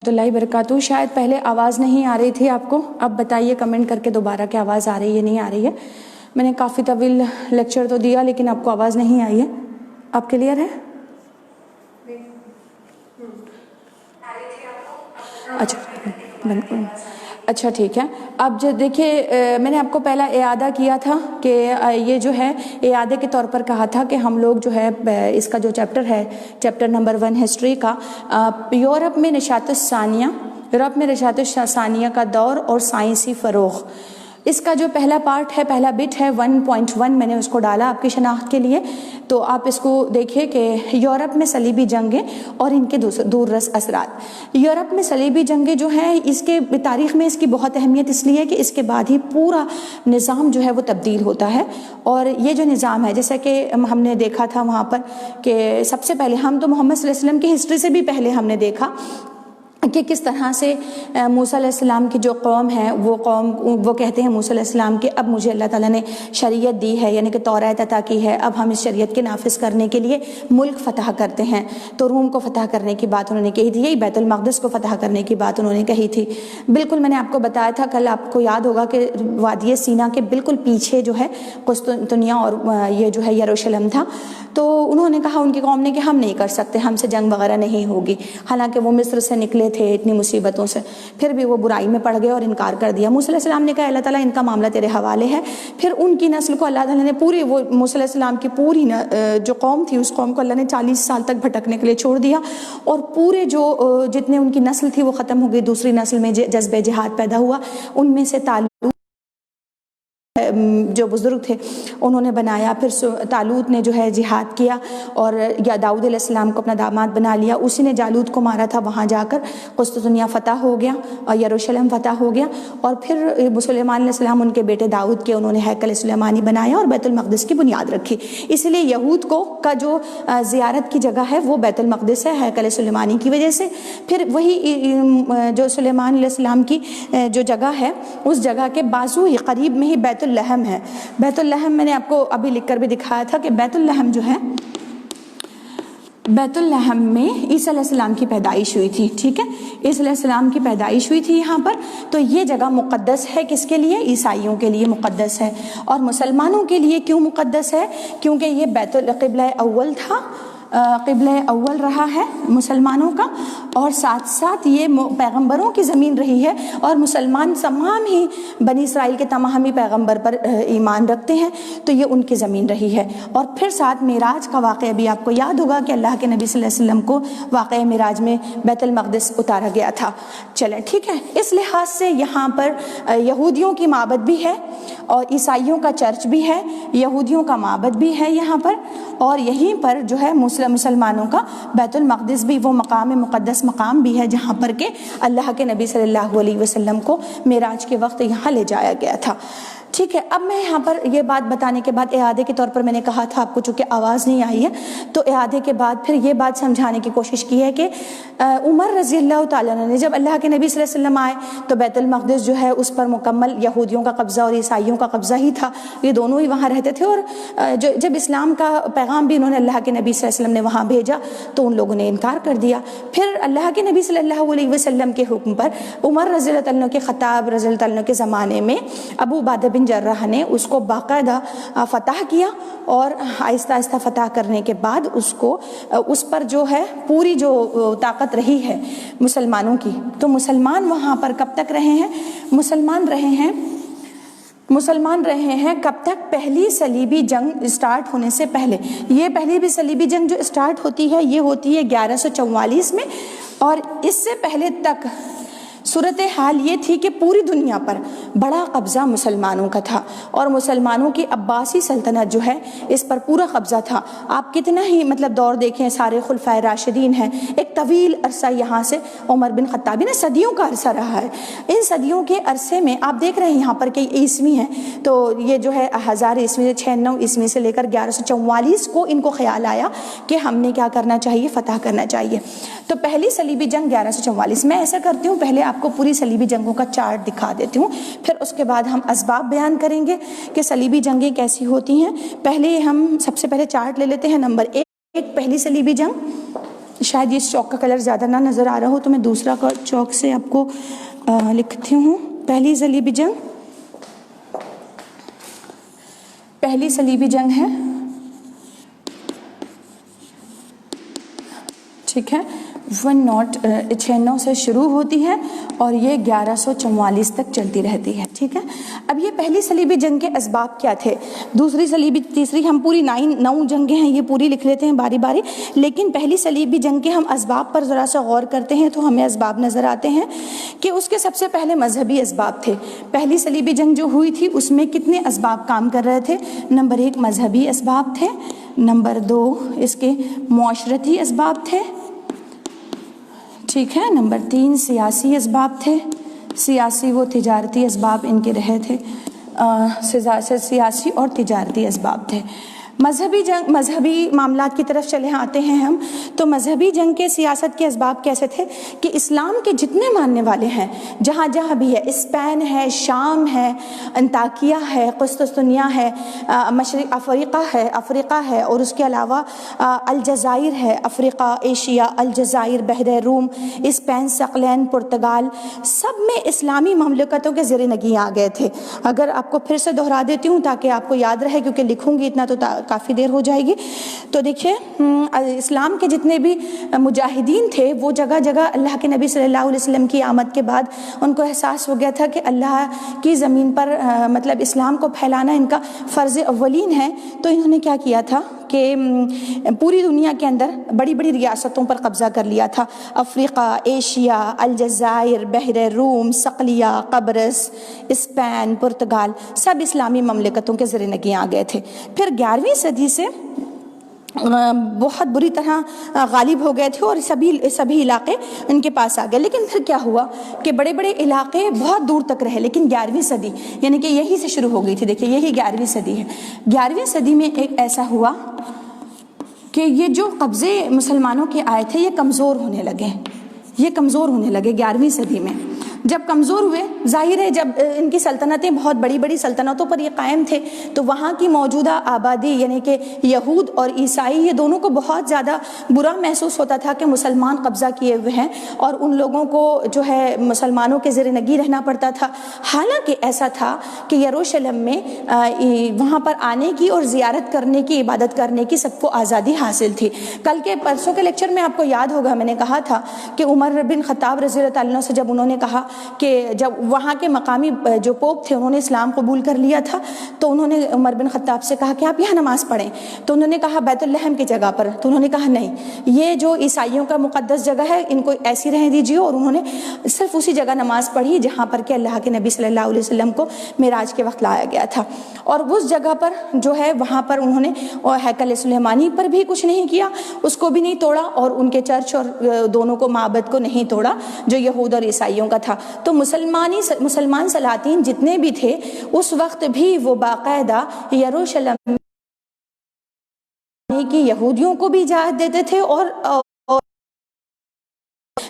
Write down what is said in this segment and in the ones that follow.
اللہ برکاتہ. شاید پہلے آواز نہیں آ رہی تھی آپ کو، اب بتائیے کمنٹ کر کے دوبارہ کہ آواز آ رہی ہے نہیں آ رہی ہے. میں نے کافی طویل لیکچر تو دیا لیکن آپ کو آواز نہیں آئی ہے. اب کلیئر ہے؟ اچھا ٹھیک ہے. اب جو دیکھیے میں نے آپ کو پہلا اعادہ کیا تھا کہ یہ جو ہے اعادے کے طور پر کہا تھا کہ ہم لوگ جو ہے اس کا جو چیپٹر ہے، چیپٹر نمبر 1 ہسٹری کا، یورپ میں نشاط الثانیہ کا دور اور سائنسی فروغ، اس کا جو پہلا پارٹ ہے، پہلا بٹ ہے 1.1 میں نے اس کو ڈالا آپ کی شناخت کے لیے. تو آپ اس کو دیکھیں کہ یورپ میں صلیبی جنگیں اور ان کے دور رس اثرات. یورپ میں صلیبی جنگیں جو ہیں، اس کے تاریخ میں اس کی بہت اہمیت اس لیے کہ اس کے بعد ہی پورا نظام جو ہے وہ تبدیل ہوتا ہے. اور یہ جو نظام ہے، جیسا کہ ہم نے دیکھا تھا وہاں پر کہ سب سے پہلے ہم تو محمد صلی اللہ علیہ وسلم کی ہسٹری سے بھی پہلے ہم نے دیکھا کہ کس طرح سے موسیٰ علیہ السلام کی جو قوم ہے، وہ قوم وہ کہتے ہیں موسیٰ علیہ السلام کہ اب مجھے اللہ تعالیٰ نے شریعت دی ہے، یعنی کہ تورات عطا کی ہے، اب ہم اس شریعت کے نافذ کرنے کے لیے ملک فتح کرتے ہیں. تو روم کو فتح کرنے کی بات انہوں نے کہی تھی، یہی بیت المقدس کو فتح کرنے کی بات انہوں نے کہی تھی. بالکل میں نے آپ کو بتایا تھا کل، آپ کو یاد ہوگا کہ وادی سینا کے بالکل پیچھے جو ہے قسطنطنیہ اور یہ جو ہے یروشلم تھا. تو انہوں نے کہا، ان کی قوم نے، کہ ہم نہیں کر سکتے، ہم سے جنگ وغیرہ نہیں ہوگی. حالانکہ وہ مصر سے نکلے تھے اتنی مصیبتوں سے، پھر بھی وہ برائی میں پڑ گئے اور انکار کر دیا. موسیٰ علیہ السلام نے کہا اللہ تعالیٰ ان کا معاملہ تیرے حوالے ہے. پھر ان کی نسل کو اللہ تعالیٰ نے پوری، وہ موسیٰ علیہ السلام کی پوری جو قوم تھی، اس قوم کو اللہ نے 40 سال تک بھٹکنے کے لیے چھوڑ دیا، اور پورے جو جتنے ان کی نسل تھی وہ ختم ہو گئی. دوسری نسل میں جذبہ جہاد پیدا ہوا. ان میں سے جو بزرگ تھے انہوں نے بنایا. پھر طالوت نے جو ہے جہاد کیا اور یا داؤد علیہ السلام کو اپنا داماد بنا لیا. اسی نے جالوت کو مارا تھا. وہاں جا کر قسطنطنیہ فتح ہو گیا اور یروشلم فتح ہو گیا. اور پھر سلیمان علیہ السلام، ان کے بیٹے داؤد کے، انہوں نے ہیکل سلیمانی بنایا اور بیت المقدس کی بنیاد رکھی. اس لیے یہود کا جو زیارت کی جگہ ہے وہ بیت المقدس ہے، ہیکل سلیمانی کی وجہ سے. پھر وہی جو سلیمان علیہ السلام کی جو جگہ ہے، اس جگہ کے بازو ہی قریب میں ہی بیت اللحم ہے. بیت اللحم میں نے آپ کو ابھی لکھ کر بھی دکھایا تھا کہ بیت اللحم جو ہے، بیت اللحم میں عیسیٰ علیہ السلام کی پیدائش ہوئی تھی. ٹھیک ہے، عیسیٰ علیہ السلام کی پیدائش ہوئی تھی یہاں پر. تو یہ جگہ مقدس ہے. کس کے لیے؟ عیسائیوں کے لیے مقدس ہے. اور مسلمانوں کے لیے کیوں مقدس ہے؟ کیونکہ یہ بیت القبلہ اول تھا، قبلہ اول رہا ہے مسلمانوں کا، اور ساتھ ساتھ یہ پیغمبروں کی زمین رہی ہے. اور مسلمان تمام ہی بنی اسرائیل کے تمام ہی پیغمبر پر ایمان رکھتے ہیں، تو یہ ان کی زمین رہی ہے. اور پھر ساتھ معراج کا واقعہ بھی آپ کو یاد ہوگا کہ اللہ کے نبی صلی اللہ علیہ وسلم کو واقعہ معراج میں بیت المقدس اتارا گیا تھا. چلیں ٹھیک ہے. اس لحاظ سے یہاں پر یہودیوں کی معبد بھی ہے اور عیسائیوں کا چرچ بھی ہے. یہودیوں کا معبد بھی ہے یہاں پر، اور یہیں پر جو ہے مسلمانوں کا بیت المقدس بھی، وہ مقام مقدس مقام بھی ہے جہاں پر کہ اللہ کے نبی صلی اللہ علیہ وسلم کو معراج کے وقت یہاں لے جایا گیا تھا. ٹھیک ہے. اب میں یہاں پر یہ بات بتانے کے بعد اعادے کے طور پر میں نے کہا تھا آپ کو، چونکہ آواز نہیں آئی ہے تو اعادے کے بعد پھر یہ بات سمجھانے کی کوشش کی ہے کہ عمر رضی اللہ تعالیٰ نے جب اللہ کے نبی صلی اللہ علیہ وسلم آئے تو بیت المقدس جو ہے اس پر مکمل یہودیوں کا قبضہ اور عیسائیوں کا قبضہ ہی تھا. یہ دونوں ہی وہاں رہتے تھے. اور جب اسلام کا پیغام بھی انہوں نے اللہ کے نبی صلی اللہ علیہ وسلم نے وہاں بھیجا تو ان لوگوں نے انکار کر دیا. پھر اللہ کے نبی صلی اللہ علیہ وسلم کے حکم پر عمر رضی اللہ تعالیٰ کے، خطاب رضی اللہ تعالیٰ کے زمانے میں ابو عبیدہ بن جراح نے اس کو باقاعدہ فتح کیا. اور آہستہ آہستہ فتح کرنے کے بعد اس پر جو ہے پوری جو طاقت رہی ہے مسلمانوں کی. تو مسلمان وہاں پر کب تک رہے ہیں؟ مسلمان رہے ہیں کب تک؟ پہلی صلیبی جنگ اسٹارٹ ہونے سے پہلے. یہ پہلی بھی صلیبی جنگ جو اسٹارٹ ہوتی ہے یہ ہوتی ہے 1144 میں. اور اس سے پہلے تک صورتحال یہ تھی کہ پوری دنیا پر بڑا قبضہ مسلمانوں کا تھا، اور مسلمانوں کی عباسی سلطنت جو ہے اس پر پورا قبضہ تھا. آپ کتنا ہی دور دیکھیں، سارے خلفائے راشدین ہیں، ایک طویل عرصہ یہاں سے عمر بن خطاب نے صدیوں کا عرصہ رہا ہے. ان صدیوں کے عرصے میں آپ دیکھ رہے ہیں یہاں پر کئی عیسوی ہیں. تو یہ جو ہے 1000 عیسوی سے 96 عیسوی سے لے کر 1144 کو ان کو خیال آیا کہ ہم نے کیا کرنا چاہیے؟ فتح کرنا چاہیے. تو پہلی صلیبی جنگ 1144. میں ایسا کرتی ہوں، پہلے آپ کو پوری صلیبی جنگوں کا چارٹ دکھا دیتی ہوں، پھر اس کے بعد ہم اسباب بیان کریں گے کہ صلیبی جنگیں کیسی ہوتی ہیں. پہلے ہم سب سے پہلے چارٹ لے لیتے ہیں. نمبر 1 پہلی صلیبی جنگ شاید یہ چوک کا کلر زیادہ نہ نظر آ رہا ہو تو میں دوسرا چوک سے آپ کو لکھتی ہوں. پہلی صلیبی جنگ ہے، ٹھیک ہے، 1096 سے شروع ہوتی ہے اور یہ 1144 تک چلتی رہتی ہے، ٹھیک ہے. اب یہ پہلی صلیبی جنگ کے اسباب کیا تھے؟ دوسری صلیبی، تیسری، ہم پوری 9 جنگیں ہیں یہ پوری لکھ لیتے ہیں باری باری، لیکن پہلی صلیبی جنگ کے ہم اسباب پر ذرا سا غور کرتے ہیں تو ہمیں اسباب نظر آتے ہیں کہ اس کے سب سے پہلے مذہبی اسباب تھے. پہلی صلیبی جنگ جو ہوئی تھی اس میں کتنے اسباب کام کر رہے تھے؟ نمبر 1 مذہبی اسباب تھے، نمبر 2 اس کے معاشرتی اسباب تھے، ٹھیک ہے، نمبر 3 سیاسی اسباب تھے، سیاسی و تجارتی اسباب ان کے رہے تھے، سیاسی اور تجارتی اسباب تھے. مذہبی معاملات کی طرف چلے آتے ہیں ہم، تو مذہبی جنگ کے سیاست کے اسباب کیسے تھے کہ اسلام کے جتنے ماننے والے ہیں جہاں جہاں بھی ہے، اسپین ہے، شام ہے، انطاکیہ ہے، قسطنطنیہ ہے، مشرق افریقہ ہے اور اس کے علاوہ الجزائر ہے، افریقہ، ایشیا، الجزائر، بحر روم، اسپین، ثقلین، پرتگال، سب میں اسلامی مملکتوں کے زیر نگیں آ گئے تھے. اگر آپ کو پھر سے دہرا دیتی ہوں تاکہ آپ کو یاد رہے، کیونکہ لکھوں گی اتنا تو کافی دیر ہو جائے گی. تو دیکھیے اسلام کے جتنے بھی مجاہدین تھے وہ جگہ جگہ اللہ کے نبی صلی اللہ علیہ وسلم کی آمد کے بعد ان کو احساس ہو گیا تھا کہ اللہ کی زمین پر مطلب اسلام کو پھیلانا ان کا فرض اولین ہے. تو انہوں نے کیا کیا تھا کہ پوری دنیا کے اندر بڑی بڑی ریاستوں پر قبضہ کر لیا تھا. افریقہ، ایشیا، الجزائر، بحر روم، صقلیہ، قبرص، اسپین، پرتگال، سب اسلامی مملکتوں کے زیر نگیں آ گئے تھے. پھر 11ویں صدی سے بہت بری طرح غالب ہو گئے تھے اور سبھی علاقے ان کے پاس آ گئے. لیکن پھر کیا ہوا کہ بڑے بڑے علاقے بہت دور تک رہے. لیکن 11ویں صدی یعنی کہ یہی سے شروع ہو گئی تھی، دیکھیے یہی 11ویں صدی ہے. 11ویں صدی میں ایک ایسا ہوا کہ یہ جو قبضے مسلمانوں کے آئے تھے یہ کمزور ہونے لگے 11ویں صدی میں. جب کمزور ہوئے، ظاہر ہے جب ان کی سلطنتیں بہت بڑی بڑی سلطنتوں پر یہ قائم تھے تو وہاں کی موجودہ آبادی یعنی کہ یہود اور عیسائی یہ دونوں کو بہت زیادہ برا محسوس ہوتا تھا کہ مسلمان قبضہ کیے ہوئے ہیں اور ان لوگوں کو جو ہے مسلمانوں کے زیر نگیں رہنا پڑتا تھا. حالانکہ ایسا تھا کہ یروشلم میں وہاں پر آنے کی اور زیارت کرنے کی، عبادت کرنے کی سب کو آزادی حاصل تھی. پرسوں کے لیکچر میں آپ کو یاد ہوگا میں نے کہا تھا کہ عمر بن خطاب رضی اللہ عنہ سے جب انہوں نے کہا کہ جب وہاں کے مقامی جو پوپ تھے انہوں نے اسلام قبول کر لیا تھا تو انہوں نے عمر بن خطاب سے کہا کہ آپ یہاں نماز پڑھیں. تو انہوں نے کہا بیت الحم کی جگہ پر. تو انہوں نے کہا نہیں، یہ جو عیسائیوں کا مقدس جگہ ہے ان کو ایسی رہنے دیجیے. اور انہوں نے صرف اسی جگہ نماز پڑھی جہاں پر کہ اللہ کے نبی صلی اللہ علیہ وسلم کو معراج کے وقت لایا گیا تھا. اور اس جگہ پر جو ہے وہاں پر انہوں نے ہیکل سلیمانی پر بھی کچھ نہیں کیا، اس کو بھی نہیں توڑا، اور ان کے چرچ اور دونوں کو معبد کو نہیں توڑا جو یہود اور عیسائیوں کا تھا. تو مسلمان سلاطین جتنے بھی تھے اس وقت بھی وہ باقاعدہ یروشلم کی یہودیوں کو بھی اجازت دیتے تھے اور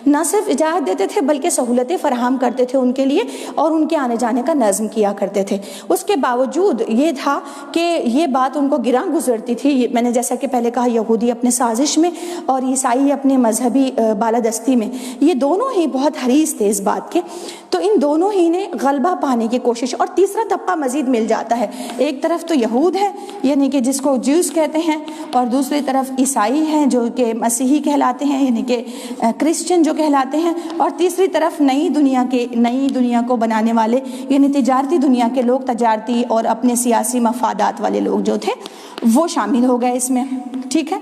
نہ صرف اجازت دیتے تھے بلکہ سہولتیں فراہم کرتے تھے ان کے لیے اور ان کے آنے جانے کا نظم کیا کرتے تھے. اس کے باوجود یہ تھا کہ یہ بات ان کو گراں گزرتی تھی. میں نے جیسا کہ پہلے کہا یہودی اپنے سازش میں اور عیسائی اپنے مذہبی بالادستی میں، یہ دونوں ہی بہت حریص تھے اس بات کے. تو ان دونوں ہی نے غلبہ پانے کی کوشش، اور تیسرا طبقہ مزید مل جاتا ہے. ایک طرف تو یہود ہے یعنی کہ جس کو جیوز کہتے ہیں، اور دوسری طرف عیسائی ہیں جو کہ مسیحی کہلاتے ہیں یعنی کہ کرسچن جو کہلاتے ہیں، اور تیسری طرف نئی دنیا کو بنانے والے یعنی تجارتی دنیا کے لوگ، تجارتی اور اپنے سیاسی مفادات والے لوگ جو تھے وہ شامل ہو گئے اس میں. ٹھیک ہے،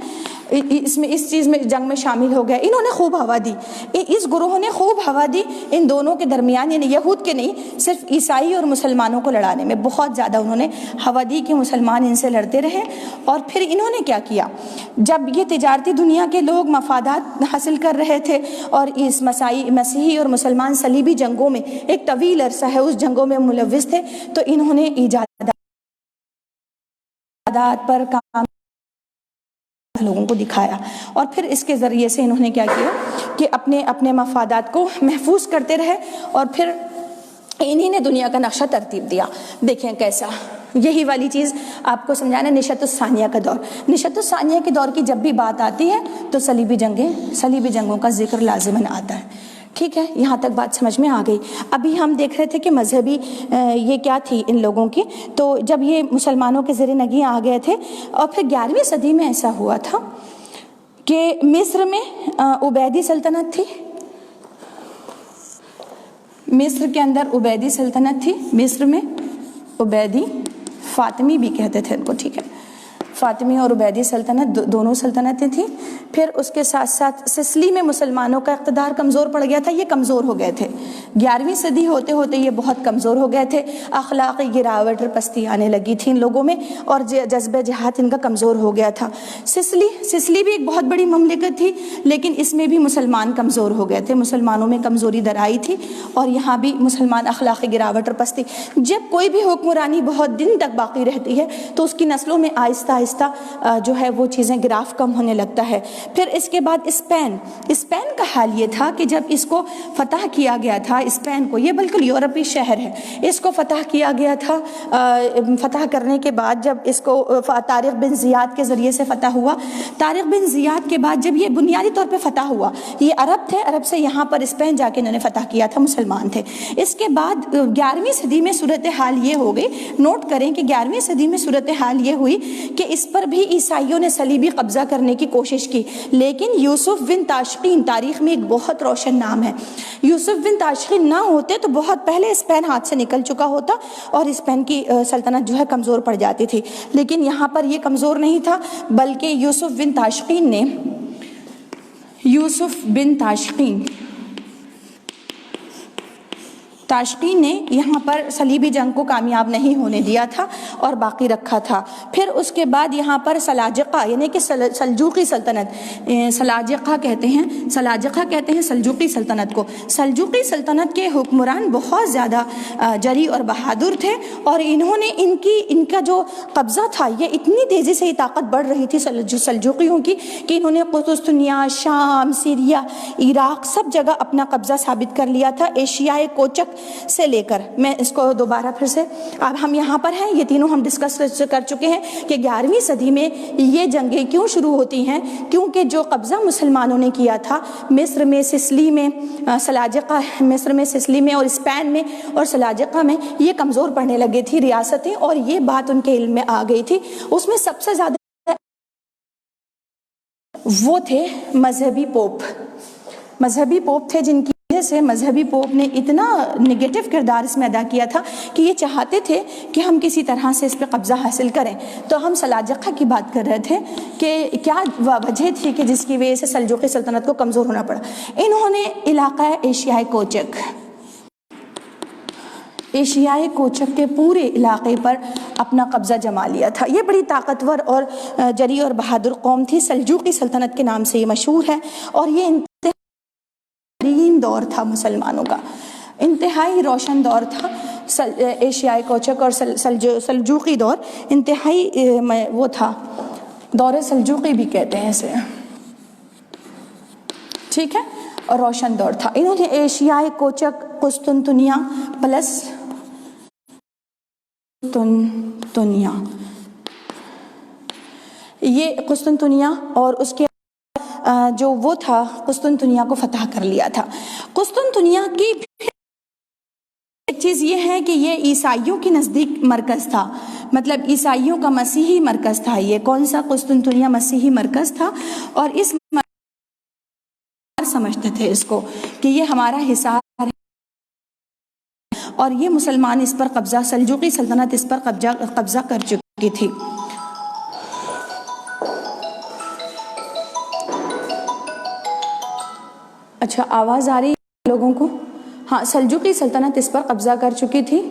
اس چیز میں جنگ میں شامل ہو گئے. انہوں نے خوب ہوا دی، اس گروہ نے خوب ہوا دی ان دونوں کے درمیان، یعنی یہود کے نہیں، صرف عیسائی اور مسلمانوں کو لڑانے میں بہت زیادہ انہوں نے ہوا دی کہ مسلمان ان سے لڑتے رہے. اور پھر انہوں نے کیا کیا، جب یہ تجارتی دنیا کے لوگ مفادات حاصل کر رہے تھے اور اس مسیحی اور مسلمان صلیبی جنگوں میں ایک طویل عرصہ ہے اس جنگوں میں ملوث تھے، تو انہوں نے ایجادات پر کام لوگوں کو دکھایا. اور پھر اس کے ذریعے سے انہوں نے کیا کیا کہ اپنے مفادات کو محفوظ کرتے رہے. اور پھر انہی نے دنیا کا نقشہ ترتیب دیا. دیکھیں کیسا یہی والی چیز آپ کو سمجھانا. نشأۃ الثانیہ کا دور، نشأۃ الثانیہ کے دور کی جب بھی بات آتی ہے تو صلیبی جنگوں کا ذکر لازماً آتا ہے. ٹھیک ہے، یہاں تک بات سمجھ میں آ گئی. ابھی ہم دیکھ رہے تھے کہ مذہبی یہ کیا تھی ان لوگوں کی. تو جب یہ مسلمانوں کے زیر نگیں آ گئے تھے، اور پھر 11ویں صدی میں ایسا ہوا تھا کہ مصر میں عبیدی سلطنت تھی. مصر کے اندر عبیدی سلطنت تھی. مصر میں عبیدی، فاطمی بھی کہتے تھے ان کو. ٹھیک ہے، فاطمی اور عبیدی سلطنت دونوں سلطنتیں تھیں. پھر اس کے ساتھ ساتھ سسلی میں مسلمانوں کا اقتدار کمزور پڑ گیا تھا. یہ کمزور ہو گئے تھے 11ویں صدی ہوتے ہوتے، یہ بہت کمزور ہو گئے تھے. اخلاقی گراوٹ اور پستی آنے لگی تھی ان لوگوں میں، اور جذبہ جہاد ان کا کمزور ہو گیا تھا. سسلی بھی ایک بہت بڑی مملکت تھی، لیکن اس میں بھی مسلمان کمزور ہو گئے تھے. مسلمانوں میں کمزوری در آئی تھی، اور یہاں بھی مسلمان اخلاقی گراوٹ اور پستی. جب کوئی بھی حکمرانی بہت دن تک باقی رہتی ہے تو اس کی نسلوں میں آہستہ آہستہ جو ہے وہ چیزیں گراف کم ہونے لگتا ہے. پھر اس کے بعد اسپین کا حال یہ تھا کہ جب اس کو فتح کیا گیا تھا، اسپین کو، یہ بالکل یورپی شہر ہے، اس کو فتح کیا گیا تھا. فتح کرنے کے بعد جب اس کو طارق بن زیاد کے ذریعے سے فتح ہوا. طارق بن زیاد کے بعد جب یہ بنیادی طور پہ فتح ہوا، یہ عرب تھے، عرب سے یہاں پر اسپین جا کے انہوں نے فتح کیا تھا، مسلمان تھے. اس کے بعد 11ویں صدی میں صورتحال یہ ہو گئی. نوٹ کریں کہ 11ویں صدی میں صورتحال یہ ہوئی کہ اس پر بھی عیسائیوں نے صلیبی قبضہ کرنے کی کوشش کی. لیکن یوسف بن تاشقین تاریخ میں ایک بہت روشن نام ہے. یوسف بن تاشقین نہ ہوتے تو بہت پہلے اسپین ہاتھ سے نکل چکا ہوتا اور اسپین کی سلطنت جو ہے کمزور پڑ جاتی تھی. لیکن یہاں پر یہ کمزور نہیں تھا، بلکہ یوسف بن تاشقین نے یہاں پر صلیبی جنگ کو کامیاب نہیں ہونے دیا تھا اور باقی رکھا تھا. پھر اس کے بعد یہاں پر سلاجقہ یعنی کہ سلجوقی سلطنت، سلاجقہ کہتے ہیں سلجوقی سلطنت کو. سلجوقی سلطنت کے حکمران بہت زیادہ جری اور بہادر تھے، اور انہوں نے ان کا جو قبضہ تھا، یہ اتنی تیزی سے طاقت بڑھ رہی تھی سلجوقیوں کی کہ انہوں نے قسطنطنیہ، شام، سیریا، عراق سب جگہ اپنا قبضہ ثابت کر لیا تھا. ایشیائے کوچک سے لے کر، میں اس کو دوبارہ پھر سے، اب ہم یہاں پر ہیں، یہ تینوں ہم ڈسکس کر چکے ہیں کہ 11ویں صدی میں یہ جنگیں کیوں شروع ہوتی ہیں. کیونکہ جو قبضہ مسلمانوں نے کیا تھا مصر میں، سسلی میں، مصر میں، سسلی میں اور اسپین میں اور سلاجقہ میں، یہ کمزور پڑنے لگی تھی ریاستیں، اور یہ بات ان کے علم میں آ گئی تھی. اس میں سب سے زیادہ وہ تھے مذہبی پوپ تھے، جن کی وجہ سے مذہبی پوپ نے اتنا نگیٹو کردار اس میں ادا کیا تھا کہ یہ چاہتے تھے کہ ہم کسی طرح سے اس پہ قبضہ حاصل کریں. تو ہم سلاجقہ کی بات کر رہے تھے کہ کیا وجہ تھی کہ جس کی وجہ سے سلجوقی سلطنت کو کمزور ہونا پڑا. انہوں نے علاقہ ایشیائے کوچک کے پورے علاقے پر اپنا قبضہ جما لیا تھا. یہ بڑی طاقتور اور جری اور بہادر قوم تھی. سلجوقی سلطنت کے نام سے یہ مشہور ہے، اور یہ دور تھا مسلمانوں کا، انتہائی روشن دور تھا. ایشیائے کوچک اور سلجوقی دور انتہائی وہ تھا، دور سلجوقی بھی کہتے ہیں اسے. ٹھیک ہے، اور روشن دور تھا. انہوں نے ایشیائے کوچک، قسطنطنیہ پلس یہ قسطنطنیہ اور اس کے جو وہ تھا قسطنطنیہ کو فتح کر لیا تھا. قسطنطنیہ کی ایک چیز یہ ہے کہ یہ عیسائیوں کے نزدیک مرکز تھا، مطلب عیسائیوں کا مسیحی مرکز تھا. یہ کون سا؟ قسطنطنیہ مسیحی مرکز تھا، اور اس سمجھتے تھے اس کو کہ یہ ہمارا حصار ہے، اور یہ مسلمان اس پر قبضہ، سلجوقی سلطنت اس پر قبضہ کر چکی تھی. اچھا، آواز آ رہی ہے لوگوں کو؟ ہاں، سلجوقی سلطنت اس پر قبضہ کر چکی تھی.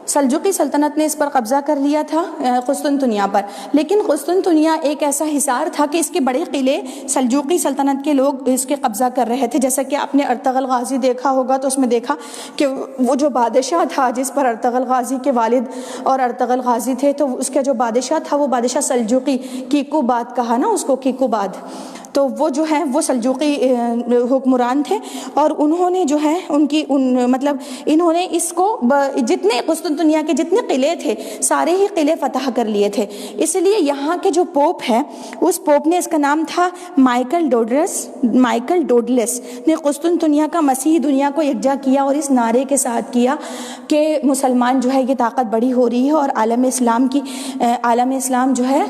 سلجوقی سلطنت نے اس پر قبضہ کر لیا تھا قسطنطنیہ پر. لیکن قسطنطنیہ ایک ایسا حصار تھا کہ اس کے بڑے قلعے سلجوقی سلطنت کے لوگ اس کے قبضہ کر رہے تھے. جیسا کہ آپ نے ارطغرل غازی دیکھا ہوگا تو اس میں دیکھا کہ وہ جو بادشاہ تھا جس پر ارطغرل غازی کے والد اور ارطغرل غازی تھے، تو اس کا جو بادشاہ تھا وہ بادشاہ سلجوقی، کیکو باد کہا نا اس کو، کیکو باد. تو وہ جو ہے وہ سلجوقی حکمران تھے، اور انہوں نے جو ہے مطلب انہوں نے اس کو جتنے قسطنطنیہ کے جتنے قلعے تھے سارے ہی قلعے فتح کر لیے تھے. اس لیے یہاں کے جو پوپ ہے اس پوپ نے، اس کا نام تھا مائیکل ڈوڈلس نے قسطنطنیہ کا مسیحی دنیا کو یکجا کیا، اور اس نعرے کے ساتھ کیا کہ مسلمان جو ہے یہ طاقت بڑی ہو رہی ہے اور عالم اسلام جو ہے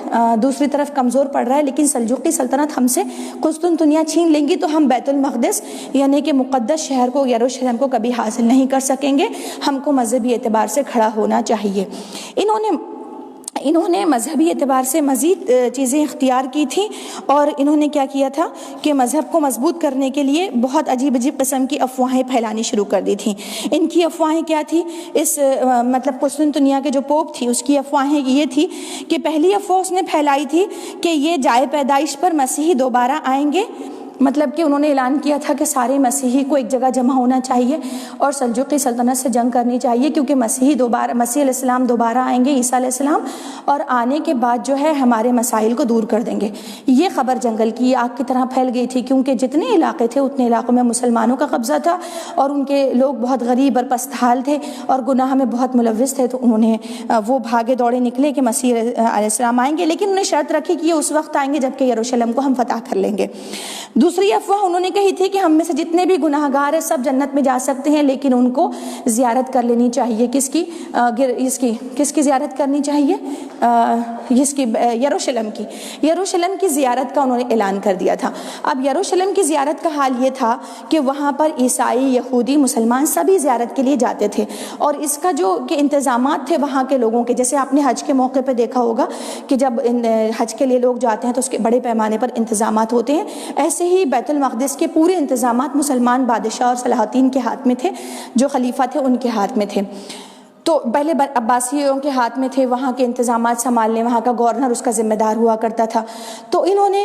دوسری طرف کمزور پڑ رہا ہے، لیکن سلجوقی سلطنت ہم سے قسطنطنیہ چھین لیں گی تو ہم بیت المقدس یعنی کہ مقدس شہر کو، یروشلم کو کبھی حاصل نہیں کر سکیں گے. ہم کو مذہبی اعتبار سے کھڑا ہونا چاہیے. انہوں نے مذہبی اعتبار سے مزید چیزیں اختیار کی تھیں، اور انہوں نے کیا کیا تھا کہ مذہب کو مضبوط کرنے کے لیے بہت عجیب قسم کی افواہیں پھیلانی شروع کر دی تھیں. ان کی افواہیں کیا تھی؟ اس مطلب قسطنطنیہ کے جو پوپ تھی اس کی افواہیں یہ تھی کہ پہلی افواہ اس نے پھیلائی تھی کہ یہ جائے پیدائش پر مسیحی دوبارہ آئیں گے. مطلب کہ انہوں نے اعلان کیا تھا کہ سارے مسیحی کو ایک جگہ جمع ہونا چاہیے اور سلجوقی سلطنت سے جنگ کرنی چاہیے، کیونکہ مسیح علیہ السلام دوبارہ آئیں گے، عیسیٰ علیہ السلام، اور آنے کے بعد جو ہے ہمارے مسائل کو دور کر دیں گے. یہ خبر جنگل کی آگ کی طرح پھیل گئی تھی، کیونکہ جتنے علاقے تھے اتنے علاقوں میں مسلمانوں کا قبضہ تھا اور ان کے لوگ بہت غریب اور پست حال تھے اور گناہ میں بہت ملوث تھے. تو انہوں نے وہ بھاگے دوڑے نکلے کہ مسیح علیہ السلام آئیں گے، لیکن انہوں نے شرط رکھی کہ یہ اس وقت آئیں گے جب کہ یروشلم کو ہم فتح کر لیں گے. دوسری افواہ انہوں نے کہی تھی کہ ہم میں سے جتنے بھی گناہ گار ہیں سب جنت میں جا سکتے ہیں، لیکن ان کو زیارت کر لینی چاہیے. کس کی زیارت کرنی چاہیے؟ یروشلم کی زیارت کا انہوں نے اعلان کر دیا تھا. اب یروشلم کی زیارت کا حال یہ تھا کہ وہاں پر عیسائی، یہودی، مسلمان سبھی زیارت کے لیے جاتے تھے، اور اس کا جو کہ انتظامات تھے وہاں کے لوگوں کے، جیسے آپ نے حج کے موقع پہ دیکھا ہوگا کہ جب حج کے لیے لوگ جاتے ہیں تو اس کے بڑے پیمانے پر انتظامات ہوتے ہیں، ایسے ہی بیت المقدس کے پورے انتظامات مسلمان بادشاہ اور صلاح الدین کے ہاتھ میں تھے، جو خلیفہ تھے ان کے ہاتھ میں تھے. تو پہلے عباسیوں کے ہاتھ میں تھے، وہاں کے انتظامات سنبھالنے، وہاں کا گورنر اس کا ذمہ دار ہوا کرتا تھا. تو انہوں نے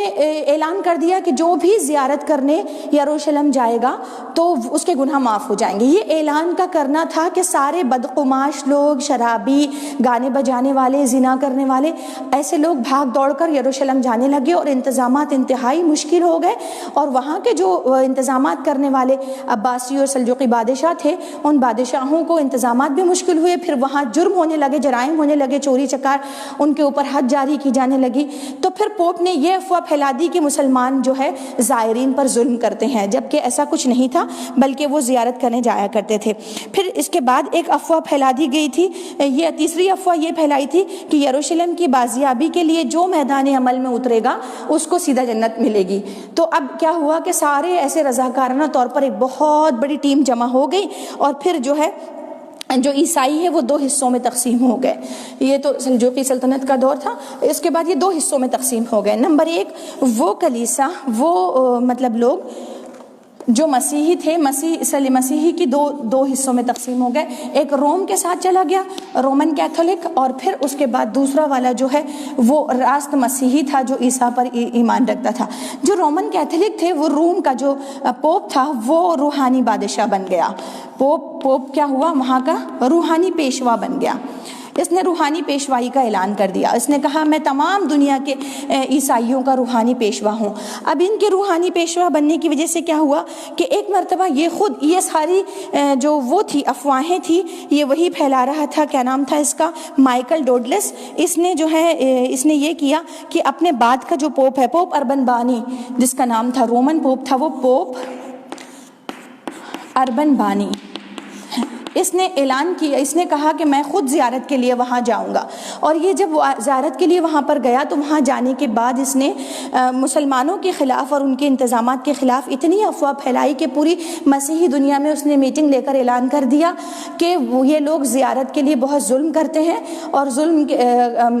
اعلان کر دیا کہ جو بھی زیارت کرنے یروشلم جائے گا تو اس کے گناہ معاف ہو جائیں گے. یہ اعلان کا کرنا تھا کہ سارے بدقماش لوگ، شرابی، گانے بجانے والے، زنا کرنے والے، ایسے لوگ بھاگ دوڑ کر یروشلم جانے لگے اور انتظامات انتہائی مشکل ہو گئے. اور وہاں کے جو انتظامات کرنے والے عباسی اور سلجوقی بادشاہ تھے، ان بادشاہوں کو انتظامات بھی مشکل ہوئے، پھر وہاں جرم ہونے لگے، جرائم ہونے لگے، چوری چکار، ان کے اوپر حد جاری کی جانے لگی. تو پھر پوپ نے یہ افواہ پھیلا دی کہ مسلمان جو ہے زائرین پر ظلم کرتے ہیں، جبکہ ایسا کچھ نہیں تھا، بلکہ وہ زیارت کرنے جایا کرتے تھے. پھر اس کے بعد ایک افواہ پھیلا دی گئی تھی، یہ تیسری افواہ یہ پھیلائی تھی کہ یروشلم کی بازیابی کے لیے جو میدان عمل میں اترے گا اس کو سیدھا جنت ملے گی. تو اب کیا ہوا کہ سارے ایسے رضاکارانہ طور پر ایک بہت بڑی ٹیم جمع ہو گئی، اور پھر جو ہے جو عیسائی ہے وہ دو حصوں میں تقسیم ہو گئے. یہ تو سلجوقی سلطنت کا دور تھا. اس کے بعد یہ دو حصوں میں تقسیم ہو گئے. نمبر ایک، وہ کلیسا، وہ مطلب لوگ جو مسیحی تھے، مسیحی کی دو حصوں میں تقسیم ہو گئے. ایک روم کے ساتھ چلا گیا، رومن کیتھولک، اور پھر اس کے بعد دوسرا والا جو ہے وہ راست مسیحی تھا جو عیسیٰ پر ایمان رکھتا تھا. جو رومن کیتھولک تھے، وہ روم کا جو پوپ تھا وہ روحانی بادشاہ بن گیا. پوپ کیا ہوا؟ وہاں کا روحانی پیشوا بن گیا. اس نے روحانی پیشوائی کا اعلان کر دیا. اس نے کہا میں تمام دنیا کے عیسائیوں کا روحانی پیشوا ہوں. اب ان کے روحانی پیشوا بننے کی وجہ سے کیا ہوا کہ ایک مرتبہ یہ ساری جو وہ تھی افواہیں تھی، یہ وہی پھیلا رہا تھا. کیا نام تھا اس کا؟ Michael doodles. اس نے جو ہے اس نے یہ کیا کہ اپنے بعد کا جو پوپ ہے، پوپ اربن بانی، جس کا نام تھا، رومن پوپ تھا وہ پوپ اربن بانی، اس نے اعلان کیا، اس نے کہا کہ میں خود زیارت کے لیے وہاں جاؤں گا. اور یہ جب زیارت کے لیے وہاں پر گیا تو وہاں جانے کے بعد اس نے مسلمانوں کے خلاف اور ان کے انتظامات کے خلاف اتنی افواہ پھیلائی کہ پوری مسیحی دنیا میں اس نے میٹنگ لے کر اعلان کر دیا کہ یہ لوگ زیارت کے لیے بہت ظلم کرتے ہیں، اور ظلم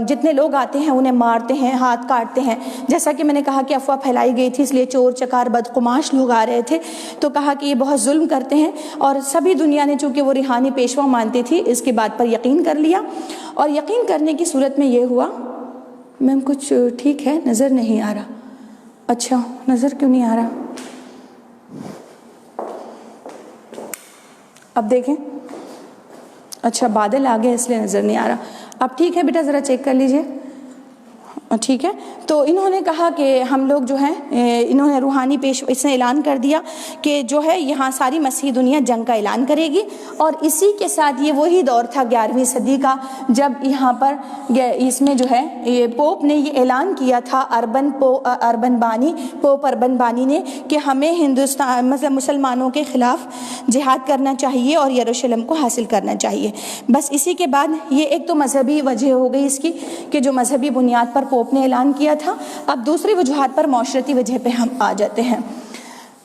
جتنے لوگ آتے ہیں انہیں مارتے ہیں، ہاتھ کاٹتے ہیں. جیسا کہ میں نے کہا کہ افواہ پھیلائی گئی تھی، اس لیے چور چکار بدقماش لوگ آ رہے تھے، تو کہا کہ یہ بہت ظلم کرتے ہیں. اور سبھی دنیا نے چونکہ وہ روحانی پیشوا مانتی تھی، اس کی بات پر یقین کر لیا. اور یقین کرنے کی صورت میں یہ ہوا، میم کچھ ٹھیک ہے، نظر نہیں آ رہا. اچھا، نظر کیوں نہیں آ رہا؟ اب دیکھیں. اچھا، بادل آ گئے اس لیے نظر نہیں آ رہا. اب ٹھیک ہے بیٹا، ذرا چیک کر لیجئے. ٹھیک ہے. تو انہوں نے کہا کہ ہم لوگ جو ہیں انہوں نے روحانی اس نے اعلان کر دیا کہ جو ہے یہاں ساری مسیحی دنیا جنگ کا اعلان کرے گی. اور اسی کے ساتھ یہ وہی دور تھا 11ویں صدی کا جب یہاں پر اس میں جو ہے پوپ نے یہ اعلان کیا تھا پوپ اربن بانی نے کہ ہمیں ہندوستان مطلب مسلمانوں کے خلاف جہاد کرنا چاہیے اور یروشلم کو حاصل کرنا چاہیے. بس اسی کے بعد یہ ایک تو مذہبی وجہ ہو گئی اس کی کہ جو مذہبی بنیاد پر پوپ نے اعلان کیا تھا. اب دوسری وجوہات پر معاشرتی وجہ پہ ہم آ جاتے ہیں.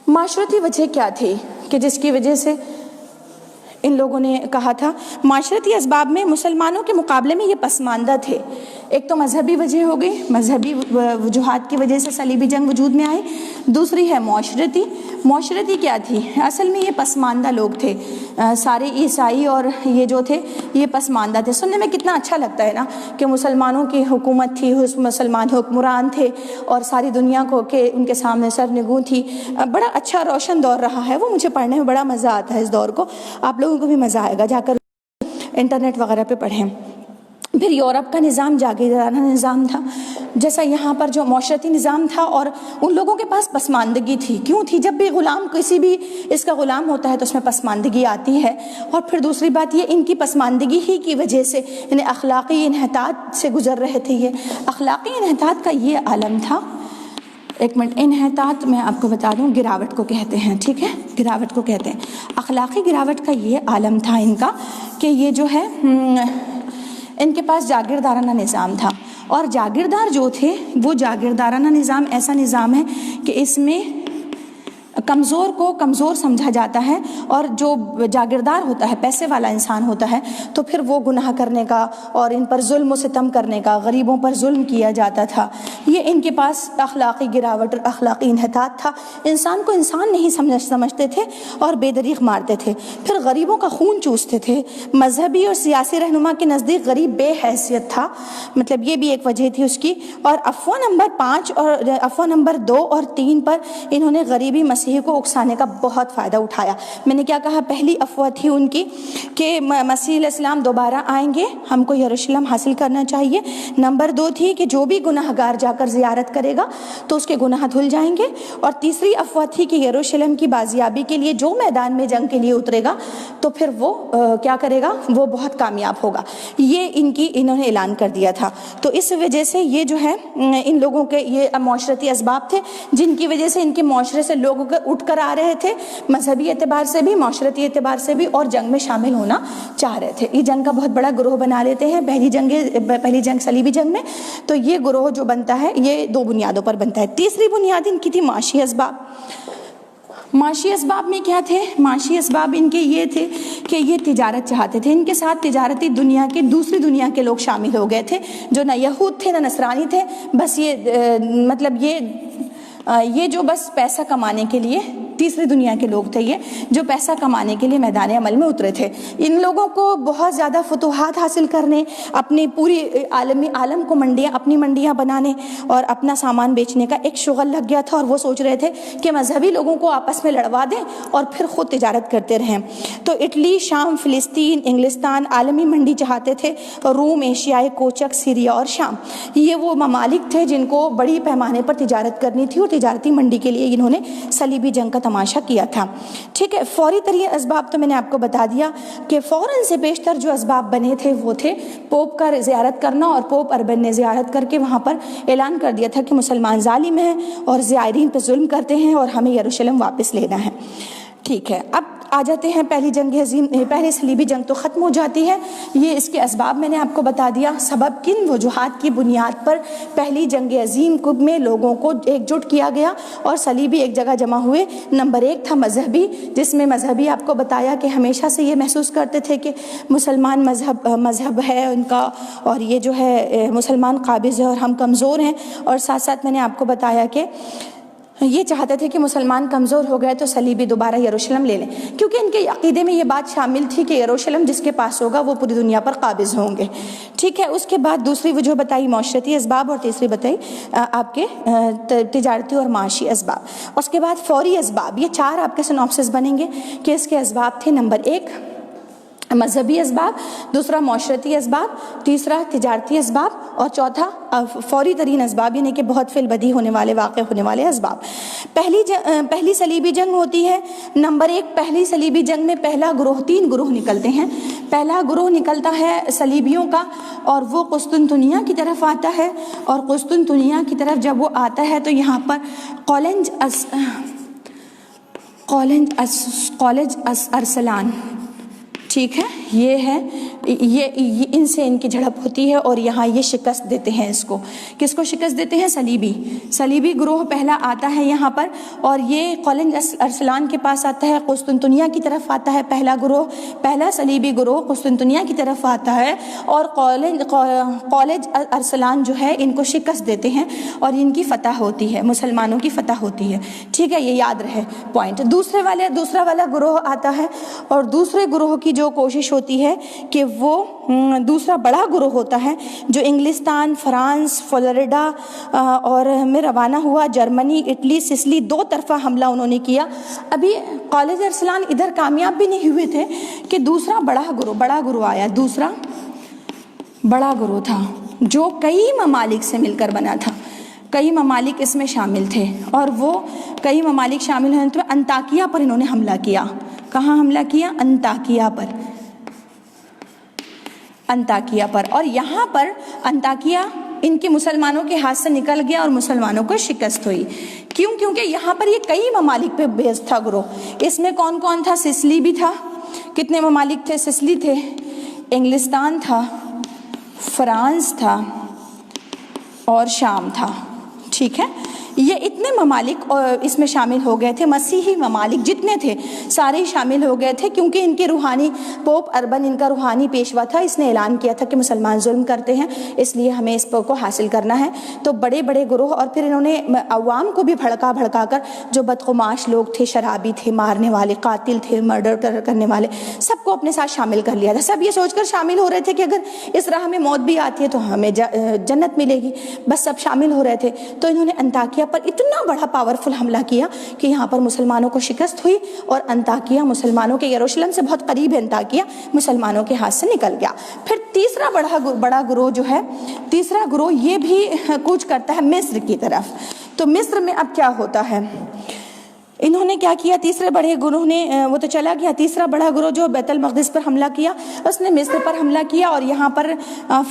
معاشرتی وجہ کیا تھی کہ جس کی وجہ سے ان لوگوں نے کہا تھا؟ معاشرتی اسباب میں مسلمانوں کے مقابلے میں یہ پسماندہ تھے. ایک تو مذہبی وجہ ہو گئی، مذہبی وجوہات کی وجہ سے صلیبی جنگ وجود میں آئی. دوسری ہے معاشرتی کیا تھی؟ اصل میں یہ پسماندہ لوگ تھے، سارے عیسائی اور یہ جو تھے یہ پسماندہ تھے. سننے میں کتنا اچھا لگتا ہے نا کہ مسلمانوں کی حکومت تھی، مسلمان حکمران تھے اور ساری دنیا کو کہ ان کے سامنے سرنگوں تھی. بڑا اچھا روشن دور رہا ہے وہ، مجھے پڑھنے میں بڑا مزہ آتا ہے اس دور کو. آپ لوگوں کو بھی مزہ آئے گا، جا کر انٹرنیٹ وغیرہ پہ پڑھیں. پھر یورپ کا نظام جاگیردارانہ نظام تھا، جیسا یہاں پر جو معاشرتی نظام تھا، اور ان لوگوں کے پاس پسماندگی تھی. کیوں تھی؟ جب بھی غلام کسی بھی اس کا غلام ہوتا ہے تو اس میں پسماندگی آتی ہے. اور پھر دوسری بات یہ ان کی پسماندگی ہی کی وجہ سے انہیں اخلاقی انحطاط سے گزر رہے تھے. یہ اخلاقی انحطاط کا یہ عالم تھا. ایک منٹ، انحطاط میں آپ کو بتا دوں گراوٹ کو کہتے ہیں، ٹھیک ہے، گراوٹ کو کہتے ہیں. اخلاقی گراوٹ کا یہ عالم تھا ان کا کہ یہ جو ہے ان کے پاس جاگیردارانہ نظام تھا. اور جاگیردار جو تھے وہ جاگیردارانہ نظام ایسا نظام ہے کہ اس میں کمزور کو کمزور سمجھا جاتا ہے، اور جو جاگیردار ہوتا ہے، پیسے والا انسان ہوتا ہے، تو پھر وہ گناہ کرنے کا اور ان پر ظلم و ستم کرنے کا، غریبوں پر ظلم کیا جاتا تھا. یہ ان کے پاس اخلاقی گراوٹ اور اخلاقی انحطاط تھا. انسان کو انسان نہیں سمجھتے تھے اور بے دریغ مارتے تھے. پھر غریبوں کا خون چوستے تھے. مذہبی اور سیاسی رہنما کے نزدیک غریب بے حیثیت تھا، مطلب یہ بھی ایک وجہ تھی اس کی. اور افواہ نمبر 5 اور افواہ نمبر 2 اور 3 پر انہوں نے غریبی مسیح کو اکسانے کا بہت فائدہ اٹھایا. میں نے کیا کہا؟ پہلی افواہ تھی ان کی کہ مسیح علیہ السلام دوبارہ آئیں گے، ہم کو یروشلم حاصل کرنا چاہیے. نمبر 2 تھی کہ جو بھی گناہ گار جا کر زیارت کرے گا تو اس کے گناہ دھل جائیں گے. اور تیسری افواہ تھی کہ یروشلم کی بازیابی کے لیے جو میدان میں جنگ کے لیے اترے گا تو پھر وہ کیا کرے گا؟ وہ بہت کامیاب ہوگا. یہ انہوں نے اعلان کر دیا تھا. تو اس وجہ سے یہ جو ہے ان لوگوں کے یہ معاشرتی اسباب تھے جن کی وجہ سے ان کے معاشرے سے لوگ اٹھ کر آ رہے تھے، مذہبی اعتبار سے بھی، معاشرتی اعتبار سے بھی، اور جنگ میں شامل ہونا چاہ رہے تھے. یہ جنگ کا بہت بڑا گروہ بنا لیتے ہیں پہلی جنگ صلیبی جنگ میں. تو یہ گروہ جو بنتا ہے یہ 2 بنیادوں پر بنتا ہے. تیسری بنیاد ان کی تھی معاشی اسباب. معاشی اسباب میں کیا تھے؟ معاشی اسباب ان کے یہ تھے کہ یہ تجارت چاہتے تھے. ان کے ساتھ تجارتی دنیا کے دوسری دنیا کے لوگ شامل ہو گئے تھے جو نہ یہود تھے نہ نصرانی تھے. بس یہ مطلب یہ جو بس پیسہ کمانے کے لیے تیسری دنیا کے لوگ تھے، یہ جو پیسہ کمانے کے لیے میدان عمل میں اترے تھے. ان لوگوں کو بہت زیادہ فتوحات حاصل کرنے، اپنی پوری عالم کو اپنی منڈیاں بنانے اور اپنا سامان بیچنے کا ایک شغل لگ گیا تھا. اور وہ سوچ رہے تھے کہ مذہبی لوگوں کو آپس میں لڑوا دیں اور پھر خود تجارت کرتے رہیں. تو اٹلی، شام، فلسطین، انگلستان عالمی منڈی چاہتے تھے. روم، ایشیائے کوچک، سیریا اور شام، یہ وہ ممالک تھے جن کو بڑی پیمانے پر تجارت کرنی تھی، اور تجارتی منڈی کے لیے انہوں نے صلیبی جنگ کا تماشا کیا تھا. ٹھیک ہے. فوری طریقے اسباب تو میں نے آپ کو بتا دیا کہ فوراً سے بیشتر جو اسباب بنے تھے وہ تھے پوپ کا زیارت کرنا. اور پوپ اربن نے زیارت کر کے وہاں پر اعلان کر دیا تھا کہ مسلمان ظالم ہیں اور زائرین پہ ظلم کرتے ہیں اور ہمیں یروشلم واپس لینا ہے. ٹھیک ہے. اب آ جاتے ہیں پہلی جنگ عظیم. پہلی صلیبی جنگ تو ختم ہو جاتی ہے. یہ اس کے اسباب میں نے آپ کو بتا دیا. سبب کن وجوہات کی بنیاد پر پہلی جنگ عظیم میں لوگوں کو ایک جٹ کیا گیا اور صلیبی ایک جگہ جمع ہوئے. نمبر 1 تھا مذہبی، جس میں مذہبی آپ کو بتایا کہ ہمیشہ سے یہ محسوس کرتے تھے کہ مسلمان مذہب ہے ان کا، اور یہ جو ہے مسلمان قابض ہے اور ہم کمزور ہیں. اور ساتھ ساتھ میں نے آپ کو بتایا کہ یہ چاہتے تھے کہ مسلمان کمزور ہو گئے تو صلیبی دوبارہ یروشلم لے لیں، کیونکہ ان کے عقیدے میں یہ بات شامل تھی کہ یروشلم جس کے پاس ہوگا وہ پوری دنیا پر قابض ہوں گے. ٹھیک ہے. اس کے بعد دوسری وجہ بتائی معاشرتی اسباب، اور تیسری بتائی آپ کے تجارتی اور معاشی اسباب. اس کے بعد فوری اسباب. یہ 4 آپ کے سنوپسس بنیں گے کہ اس کے اسباب تھے. نمبر 1 مذہبی اسباب، دوسرا معاشرتی اسباب، تیسرا تجارتی اسباب، اور چوتھا فوری ترین اسباب یعنی کہ بہت فی البدیہہ ہونے والے واقع ہونے والے اسباب۔ پہلی صلیبی جنگ ہوتی ہے، نمبر 1 پہلی صلیبی جنگ میں پہلا گروہ 3 گروہ نکلتے ہیں۔ پہلا گروہ نکلتا ہے صلیبیوں کا اور وہ قسطنطنیہ کی طرف آتا ہے، اور قسطنطنیہ کی طرف جب وہ آتا ہے تو یہاں پر کالج ارسلان، ٹھیک ہے، یہ ان سے ان کی جھڑپ ہوتی ہے اور یہاں یہ شکست دیتے ہیں اس کو۔ کس کو شکست دیتے ہیں؟ صلیبی گروہ پہلا آتا ہے یہاں پر، اور یہ کالج ارسلان کے پاس آتا ہے، قسطنطنیہ کی طرف آتا ہے پہلا صلیبی گروہ قسطنطنیہ کی طرف آتا ہے، اور کالج ارسلان جو ہے ان کو شکست دیتے ہیں اور ان کی فتح ہوتی ہے، مسلمانوں کی فتح ہوتی ہے، ٹھیک ہے، یہ یاد رہے پوائنٹ۔ دوسرا والا گروہ آتا ہے، اور دوسرے گروہ کی جو کوشش ہوتی ہے کہ وہ دوسرا بڑا گروہ ہوتا ہے جو انگلستان، فرانس، فلوریڈا اور میں روانہ ہوا، جرمنی، اٹلی، سسلی، 2 طرفہ حملہ انہوں نے کیا۔ ابھی کالج ارسلان ادھر کامیاب بھی نہیں ہوئے تھے کہ دوسرا بڑا گروہ آیا، دوسرا بڑا گروہ تھا جو کئی ممالک سے مل کر بنا تھا، کئی ممالک اس میں شامل تھے، اور وہ کئی ممالک شامل ہیں تو انطاکیہ پر انہوں نے حملہ کیا۔ کہاں حملہ کیا؟ انطاکیہ پر، اور یہاں پر انطاکیہ ان کے مسلمانوں کے ہاتھ سے نکل گیا اور مسلمانوں کو شکست ہوئی۔ کیونکہ یہاں پر یہ کئی ممالک پہ بیس تھا گروہ۔ اس میں کون کون تھا؟ سسلی بھی تھا۔ کتنے ممالک تھے؟ سسلی تھے، انگلستان تھا، فرانس تھا اور شام تھا، ٹھیک ہے، یہ اتنے ممالک اس میں شامل ہو گئے تھے، مسیحی ممالک جتنے تھے سارے شامل ہو گئے تھے، کیونکہ ان کے روحانی پوپ اربن ان کا روحانی پیشوا تھا، اس نے اعلان کیا تھا کہ مسلمان ظلم کرتے ہیں، اس لیے ہمیں اس کو حاصل کرنا ہے۔ تو بڑے بڑے گروہ، اور پھر انہوں نے عوام کو بھی بھڑکا کر، جو بدقماش لوگ تھے، شرابی تھے، مارنے والے، قاتل تھے، مرڈر کرنے والے، سب کو اپنے ساتھ شامل کر لیا تھا۔ سب یہ سوچ کر شامل ہو رہے تھے کہ اگر اس راہ میں موت بھی آتی ہے تو ہمیں جنت ملے گی، بس سب شامل ہو رہے تھے۔ تو انہوں نے انطاکیہ پر اتنا بڑا پاورفل حملہ کیا کہ یہاں پر مسلمانوں کو شکست ہوئی، اور انطاکیہ مسلمانوں کے، یروشلم سے بہت قریب ہے انطاکیہ، مسلمانوں کے ہاتھ سے نکل گیا۔ پھر تیسرا بڑا گروہ جو ہے، تیسرا گروہ یہ بھی کوچ کرتا ہے مصر کی طرف۔ تو مصر میں اب کیا ہوتا ہے؟ انہوں نے کیا کیا؟ تیسرے بڑے گروہ نے، وہ تو چلا گیا، تیسرا بڑا گروہ جو بیت المقدس پر حملہ کیا، اس نے مصر پر حملہ کیا، اور یہاں پر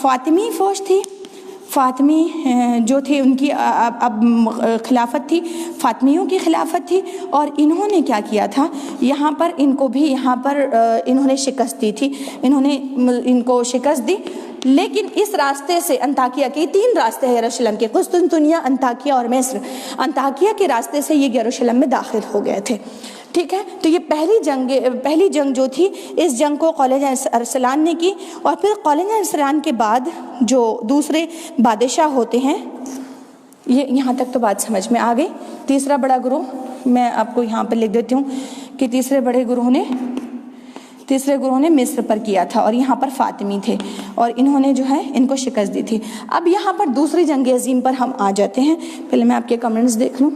فاطمی فوج تھی، فاطمی جو تھے ان کی اب خلافت تھی، فاطمیوں کی خلافت تھی، اور انہوں نے کیا کیا تھا؟ یہاں پر انہوں نے شکست دی تھی، انہوں نے ان کو شکست دی، لیکن اس راستے سے، انطاکیہ کے 3 راستے ہیں یروشلم کے، قسطنطنیہ، انطاکیہ اور مصر، انطاکیہ کے راستے سے یہ یروشلم میں داخل ہو گئے تھے، ٹھیک ہے۔ تو یہ پہلی جنگ جو تھی، اس جنگ کو کالج ارسلان نے کی، اور پھر کالج ارسلان کے بعد جو دوسرے بادشاہ ہوتے ہیں، یہاں تک تو بات سمجھ میں آ گئی۔ تیسرا بڑا گروہ میں آپ کو یہاں پر لکھ دیتی ہوں کہ تیسرے گروہ نے مصر پر کیا تھا، اور یہاں پر فاطمی تھے، اور انہوں نے جو ہے ان کو شکست دی تھی۔ اب یہاں پر دوسری جنگ عظیم پر ہم آ جاتے ہیں۔ پہلے میں آپ کے کمنٹس دیکھ لوں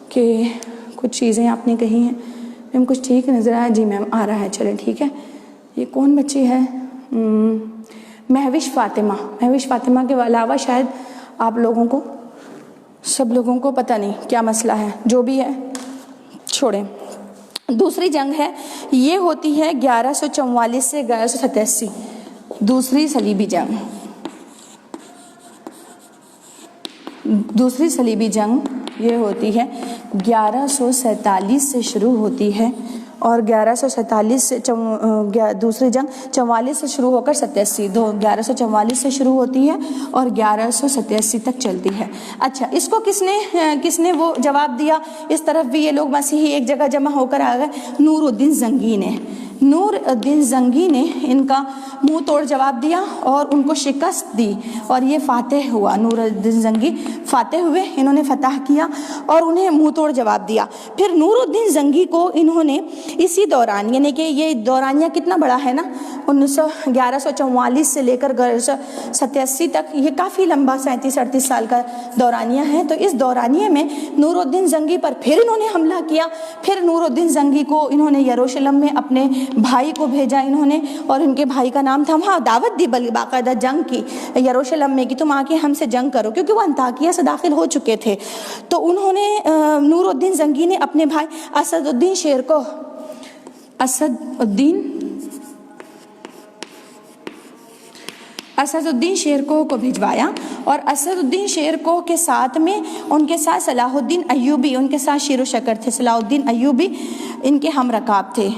کہ کچھ چیزیں آپ نے کہی ہیں، میم کچھ ٹھیک نظر آیا؟ جی میم آ رہا ہے، چلیں ٹھیک ہے۔ یہ کون بچی ہے؟ مہوش فاطمہ کے علاوہ شاید آپ لوگوں کو، سب لوگوں کو پتہ نہیں کیا مسئلہ ہے، جو بھی ہے چھوڑیں۔ دوسری جنگ ہے، یہ ہوتی ہے 1144 سے 1187، دوسری صلیبی جنگ یہ ہوتی ہے 1147 سے شروع ہوتی ہے، اور 1147 سے دوسری جنگ 44 سے شروع ہو کر 87، 1144 سے شروع ہوتی ہے اور 1187 تک چلتی ہے۔ اچھا، اس کو کس نے وہ جواب دیا؟ اس طرف بھی یہ لوگ مسیحی ایک جگہ جمع ہو کر آ گئے، نور الدین زنگی نے ان کا منہ توڑ جواب دیا اور ان کو شکست دی، اور یہ فاتح ہوا، نور الدین زنگی فاتح ہوئے، انہوں نے فتح کیا اور انہیں منہ توڑ جواب دیا۔ پھر نور الدین زنگی کو انہوں نے اسی دوران، یعنی کہ یہ دورانیہ کتنا بڑا ہے نا، 1144 سے لے کر 1187 تک، یہ کافی لمبا 37-38 سال کا دورانیہ ہے۔ تو اس دورانیے میں نور الدین زنگی پر پھر انہوں نے حملہ کیا، پھر نور الدین زنگی کو انہوں نے یروشلم میں اپنے بھائی کو بھیجا انہوں نے، اور ان کے بھائی کا نام تھا، وہاں دعوت دی باقاعدہ جنگ کی یروشلم میں کہ تم آ کے ہم سے جنگ کرو، کیونکہ وہ انطاکیہ سے داخل ہو چکے تھے۔ تو انہوں نے نور الدین زنگی نے اپنے بھائی اسد الدین شیرکوہ کو بھجوایا، اور اسد الدین شیرکوہ کے ساتھ میں ان کے ساتھ صلاح الدین ایوبی، ان کے ساتھ شیر و شکر تھے، صلاح الدین ایوبی ان کے ہم رکاب تھے،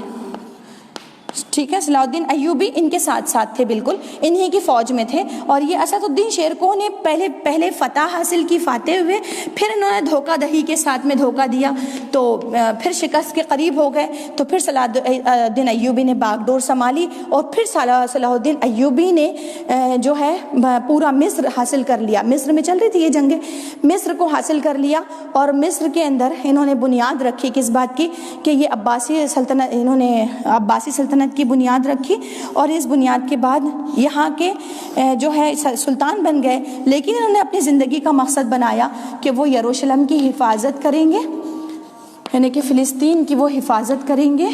ٹھیک ہے، صلاح الدین ایوبی ان کے ساتھ تھے، بالکل انہی کی فوج میں تھے۔ اور یہ اسد الدین شیرکوہ نے پہلے فتح حاصل کی، فاتح ہوئے، پھر انہوں نے دھوکہ دہی کے ساتھ میں دھوکہ دیا، تو پھر شکست کے قریب ہو گئے، تو پھر صلاح الدین ایوبی نے باغ ڈور سنبھالی، اور پھر صلاح الدین ایوبی نے جو ہے پورا مصر حاصل کر لیا۔ مصر میں چل رہی تھی یہ جنگیں، مصر کو حاصل کر لیا، اور مصر کے اندر انہوں نے بنیاد رکھی کس بات کی کہ یہ عباسی سلطنت کی بنیاد رکھی، اور اس بنیاد کے بعد یہاں کے جو ہے سلطان بن گئے، لیکن انہوں نے اپنی زندگی کا مقصد بنایا کہ وہ یروشلم کی حفاظت کریں گے، یعنی کہ فلسطین کی وہ حفاظت کریں گے،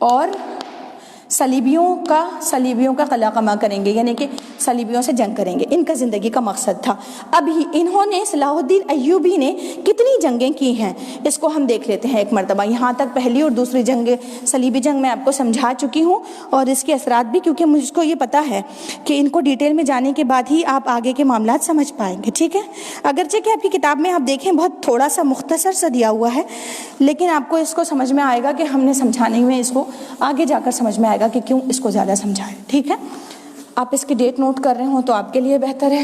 اور صلیبیوں کا قلع قمع کریں گے، یعنی کہ صلیبیوں سے جنگ کریں گے، ان کا زندگی کا مقصد تھا۔ اب انہوں نے صلاح الدین ایوبی نے کتنی جنگیں کی ہیں اس کو ہم دیکھ لیتے ہیں ایک مرتبہ۔ یہاں تک پہلی اور دوسری جنگ، صلیبی جنگ میں آپ کو سمجھا چکی ہوں، اور اس کے اثرات بھی، کیونکہ مجھ کو یہ پتا ہے کہ ان کو ڈیٹیل میں جانے کے بعد ہی آپ آگے کے معاملات سمجھ پائیں گے، ٹھیک ہے۔ اگرچہ کہ آپ کی کتاب میں آپ دیکھیں بہت تھوڑا سا مختصر سا دیا ہوا ہے، لیکن آپ کو اس کو سمجھ میں آئے گا کہ ہم نے سمجھانے میں اس کو آگے جا کر سمجھ میں آئے گا کہ کیوں اس کو زیادہ سمجھائے، ٹھیک ہے۔ آپ اس کی ڈیٹ نوٹ کر رہے ہوں تو آپ کے لیے بہتر ہے،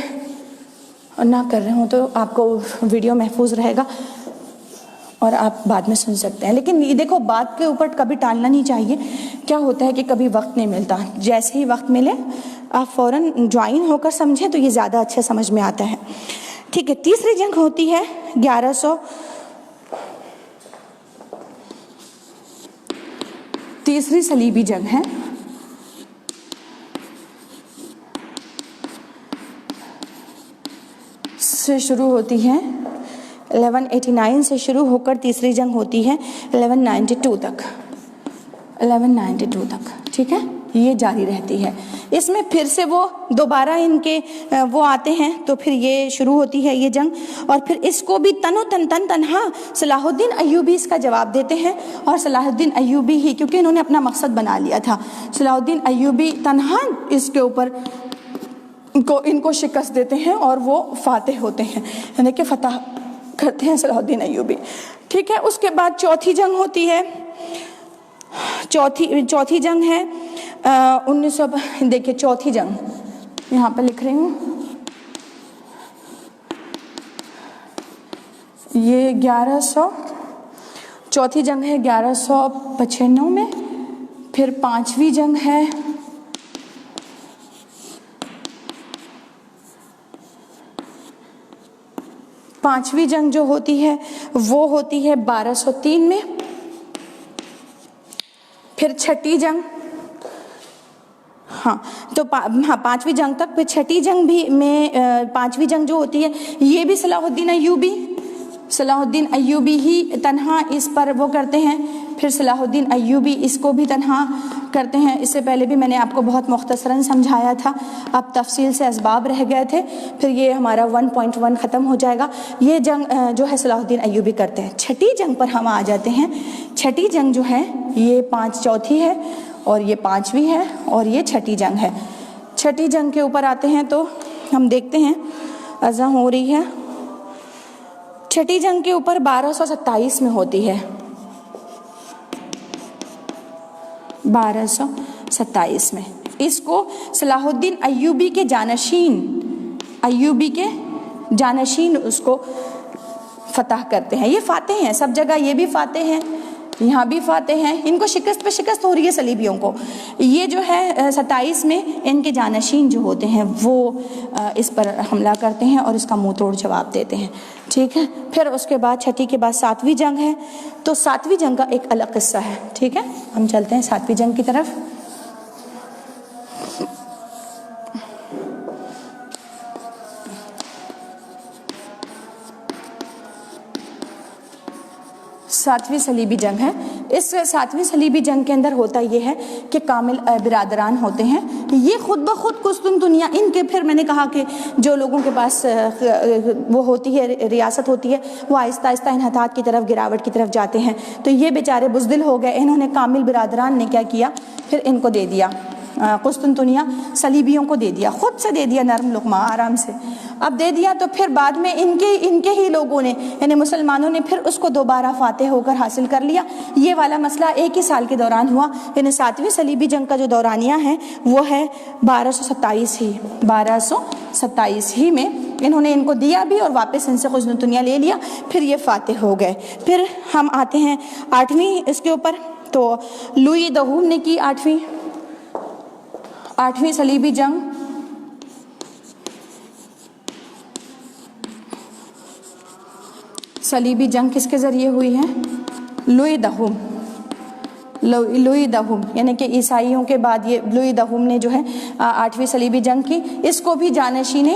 اور نہ کر رہے ہوں تو آپ کو ویڈیو محفوظ رہے گا اور آپ بعد میں سن سکتے ہیں۔ لیکن یہ دیکھو، بات کے اوپر کبھی ٹالنا نہیں چاہیے۔ کیا ہوتا ہے کہ کبھی وقت نہیں ملتا، جیسے ہی وقت ملے آپ فوراً جوائن ہو کر سمجھیں تو یہ زیادہ اچھا سمجھ میں آتا ہے، ٹھیک ہے۔ تیسری جنگ ہوتی ہے 1100، تیسری صلیبی جنگ ہے، سے شروع ہوتی ہے 1189 سے شروع ہو کر تیسری جنگ ہوتی ہے 1192 تک، ٹھیک ہے، یہ جاری رہتی ہے۔ اس میں پھر سے وہ دوبارہ ان کے وہ آتے ہیں، تو پھر یہ شروع ہوتی ہے یہ جنگ، اور پھر اس کو بھی تنہا صلاح الدین ایوبی اس کا جواب دیتے ہیں، اور صلاح الدین ایوبی ہی، کیونکہ انہوں نے اپنا مقصد بنا لیا تھا، صلاح الدین ایوبی تنہا اس کے اوپر ان کو شکست دیتے ہیں، اور وہ فاتح ہوتے ہیں، یعنی کہ فتح کرتے ہیں صلاح الدین ایوبی، ٹھیک ہے۔ اس کے بعد چوتھی جنگ ہوتی ہے، چوتھی جنگ ہے 1900، دیکھیے چوتھی جنگ یہاں پہ لکھ رہی ہوں، یہ 1100، چوتھی جنگ ہے 1195 میں، پھر پانچویں جنگ ہے پانچویں جنگ جو ہوتی ہے وہ ہوتی ہے 1203 میں، پھر چھٹی جنگ، تو پانچویں جنگ تک، پھر چھٹی جنگ بھی میں پانچویں جنگ جو ہوتی ہے یہ بھی صلاح الدین ایوبی ہی تنہا اس پر وہ کرتے ہیں، پھر صلاح الدین ایوبی اس کو بھی تنہا کرتے ہیں۔ اس سے پہلے بھی میں نے آپ کو بہت مختصراً سمجھایا تھا، اب تفصیل سے اسباب رہ گئے تھے، پھر یہ ہمارا 1.1 ختم ہو جائے گا۔ یہ جنگ جو ہے صلاح الدین ایوبی کرتے ہیں۔ چھٹی جنگ پر ہم آ جاتے ہیں۔ چھٹی جنگ جو ہے یہ چوتھی ہے، اور یہ پانچویں ہے، اور یہ چھٹی جنگ ہے۔ چھٹی جنگ کے اوپر آتے ہیں تو ہم دیکھتے ہیں اذاں ہو رہی ہے، چھٹی جنگ کے اوپر 1227 میں ہوتی ہے، 1227 میں۔ اس کو صلاح الدین ایوبی کے جانشین اس کو فتح کرتے ہیں۔ یہ فاتح ہیں، سب جگہ یہ بھی فاتح ہیں، یہاں بھی فاتح ہیں، ان کو شکست پہ شکست ہو رہی ہے صلیبیوں کو۔ یہ جو ہے 27 میں ان کے جانشین جو ہوتے ہیں وہ اس پر حملہ کرتے ہیں اور اس کا منہ توڑ جواب دیتے ہیں، ٹھیک ہے۔ پھر اس کے بعد چھٹی کے بعد ساتویں جنگ ہے، تو ساتویں جنگ کا ایک الگ قصہ ہے، ٹھیک ہے۔ ہم چلتے ہیں ساتویں جنگ کی طرف۔ ساتویں صلیبی جنگ ہے. اس ساتویں صلیبی جنگ کے اندر ہوتا یہ ہے کہ کامل برادران ہوتے ہیں. یہ خود بخود قسطنطنیہ، ان کے پھر میں نے کہا کہ جو لوگوں کے پاس وہ ہوتی ہے، ریاست ہوتی ہے، وہ آہستہ آہستہ انحطاط کی طرف، گراوٹ کی طرف جاتے ہیں. تو یہ بیچارے بزدل ہو گئے. انہوں نے کامل برادران نے کیا کیا، پھر ان کو دے دیا، قسطنطنیہ صلیبیوں کو دے دیا، خود سے دے دیا، نرم لقمہ آرام سے. اب دے دیا تو پھر بعد میں ان کے ہی لوگوں نے، یعنی مسلمانوں نے پھر اس کو دوبارہ فاتح ہو کر حاصل کر لیا. یہ والا مسئلہ ایک ہی سال کے دوران ہوا. یعنی ساتویں صلیبی جنگ کا جو دورانیہ ہے وہ ہے 1227 ہی میں انہوں نے ان کو دیا بھی اور واپس ان سے قسطنطنیہ لے لیا. پھر یہ فاتح ہو گئے. پھر ہم آتے ہیں 8ویں اس کے اوپر. تو لوئی دہوم نے کی 8ویں صلیبی جنگ. صلیبی جنگ کس کے ذریعے ہوئی ہے؟ لوئی دہوم یعنی کہ عیسائیوں کے بعد یہ لوئی دہوم نے جو ہے 8ویں صلیبی جنگ کی. اس کو بھی جانشین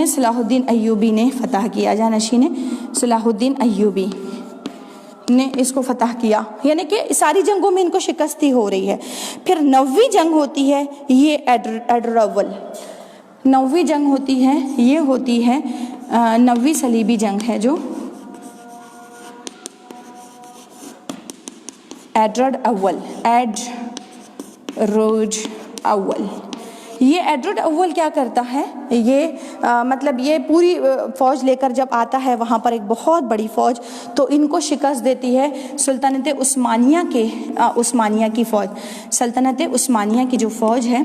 صلاح الدین ایوبی نے فتح کیا. جانشین صلاح الدین ایوبی نے اس کو فتح کیا. یعنی کہ ساری جنگوں میں ان کو شکست ہی ہو رہی ہے. پھر 9ویں جنگ ہوتی ہے، یہ ایڈراول. 9ویں جنگ ہوتی ہے، یہ ہوتی ہے 9ویں صلیبی جنگ ہے جو ایڈرڈ اول. یہ ایڈرڈ اول کیا کرتا ہے، یہ مطلب یہ پوری فوج لے کر جب آتا ہے وہاں پر ایک بہت بڑی فوج، تو ان کو شکست دیتی ہے سلطنت عثمانیہ کی فوج. سلطنت عثمانیہ کی جو فوج ہے،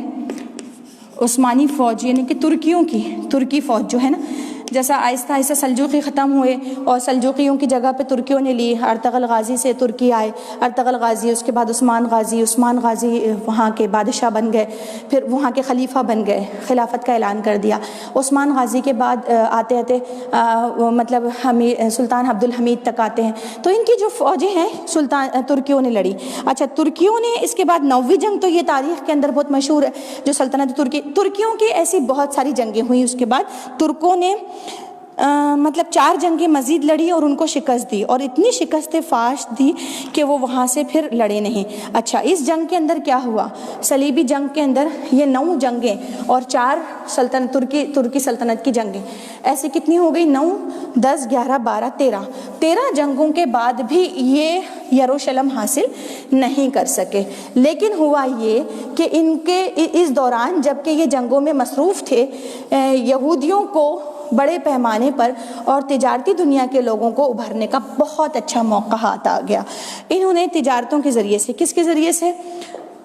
عثمانی فوج یعنی کہ ترکی فوج جو ہے نا، جیسا آہستہ آہستہ سلجوقی ختم ہوئے اور سلجوقیوں کی جگہ پہ ترکیوں نے لی. ارطغرل غازی سے ترکی آئے، ارطغرل غازی، اس کے بعد عثمان غازی وہاں کے بادشاہ بن گئے، پھر وہاں کے خلیفہ بن گئے، خلافت کا اعلان کر دیا. عثمان غازی کے بعد آتے مطلب سلطان عبد الحمید تک آتے ہیں. تو ان کی جو فوجیں ہیں ترکیوں نے لڑی. اچھا، ترکیوں نے اس کے بعد 9ویں جنگ، تو یہ تاریخ کے اندر بہت مشہور ہے، جو سلطنت ترکیوں کی ایسی بہت ساری جنگیں ہوئیں. اس کے بعد ترکوں نے مطلب 4 جنگیں مزید لڑی اور ان کو شکست دی، اور اتنی شکستیں فاش دی کہ وہ وہاں سے پھر لڑے نہیں. اچھا، اس جنگ کے اندر کیا ہوا، صلیبی جنگ کے اندر یہ 9 جنگیں اور 4 ترکی سلطنت کی جنگیں، ایسے کتنی ہو گئی، 9 10 11 12 13 جنگوں کے بعد بھی یہ یروشلم حاصل نہیں کر سکے. لیکن ہوا یہ کہ ان کے اس دوران جب کہ یہ جنگوں میں مصروف تھے، یہودیوں کو بڑے پیمانے پر اور تجارتی دنیا کے لوگوں کو ابھرنے کا بہت اچھا موقع ہاتھ آ گیا. انہوں نے تجارتوں کے ذریعے سے، کس کے ذریعے سے،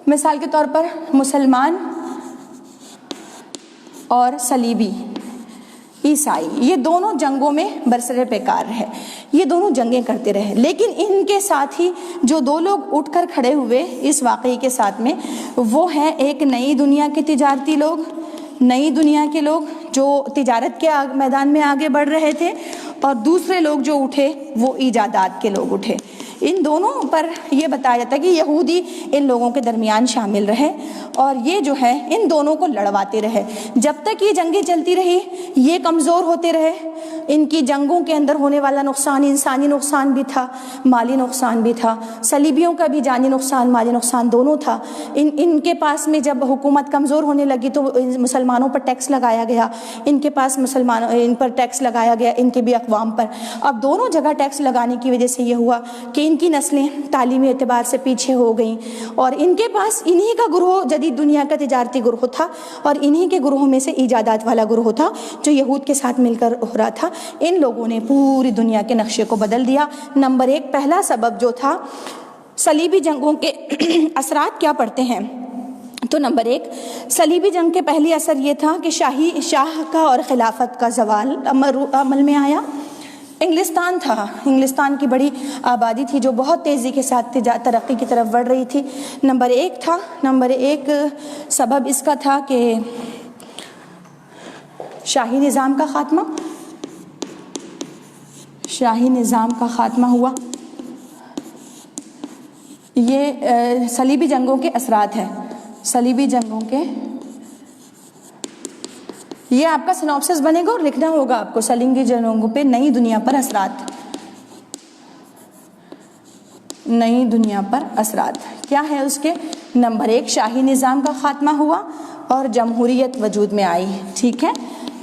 مثال کے طور پر مسلمان اور صلیبی عیسائی، یہ دونوں جنگوں میں برسر پیکار رہے، یہ دونوں جنگیں کرتے رہے. لیکن ان کے ساتھ ہی جو 2 لوگ اٹھ کر کھڑے ہوئے اس واقعے کے ساتھ میں، وہ ہیں ایک نئی دنیا کے تجارتی لوگ، نئی دنیا کے لوگ جو تجارت کے میدان میں آگے بڑھ رہے تھے، اور دوسرے لوگ جو اٹھے وہ ایجادات کے لوگ اٹھے. ان دونوں پر یہ بتایا جاتا ہے کہ یہودی ان لوگوں کے درمیان شامل رہے اور یہ جو ہے ان دونوں کو لڑواتے رہے. جب تک یہ جنگیں چلتی رہی، یہ کمزور ہوتے رہے. ان کی جنگوں کے اندر ہونے والا نقصان، انسانی نقصان بھی تھا، مالی نقصان بھی تھا. صلیبیوں کا بھی جانی نقصان، مالی نقصان دونوں تھا. ان کے پاس میں جب حکومت کمزور ہونے لگی تو مسلمانوں پر ٹیکس لگایا گیا، ان کے پاس ان پر ٹیکس لگایا گیا، ان کے بھی اقوام پر. اب دونوں جگہ ٹیکس لگانے کی وجہ سے یہ ہوا کہ ان کی نسلیں تعلیمی اعتبار سے پیچھے ہو گئیں، اور ان کے پاس انہی کا گروہ جدید دنیا کا تجارتی گروہ تھا، اور انہی کے گروہوں میں سے ایجادات والا گروہ تھا جو یہود کے ساتھ مل کر ہو رہا تھا. ان لوگوں نے پوری دنیا کے نقشے کو بدل دیا. نمبر 1 پہلا سبب جو تھا صلیبی جنگوں کے اثرات کیا پڑتے ہیں، تو نمبر 1 صلیبی جنگ کے پہلی اثر یہ تھا کہ شاہ کا اور خلافت کا زوال عمل میں آیا. انگلستان تھا، انگلستان کی بڑی آبادی تھی جو بہت تیزی کے ساتھ ترقی کی طرف بڑھ رہی تھی. نمبر 1 سبب اس کا تھا کہ شاہی نظام کا خاتمہ ہوا. یہ صلیبی جنگوں کے اثرات ہیں، صلیبی جنگوں کے، یہ آپ کا سنوپسس بنے گا اور لکھنا ہوگا آپ کو، صلیبی جنگوں پہ نئی دنیا پر اثرات. نئی دنیا پر اثرات کیا ہے اس کے؟ نمبر 1 شاہی نظام کا خاتمہ ہوا اور جمہوریت وجود میں آئی، ٹھیک ہے،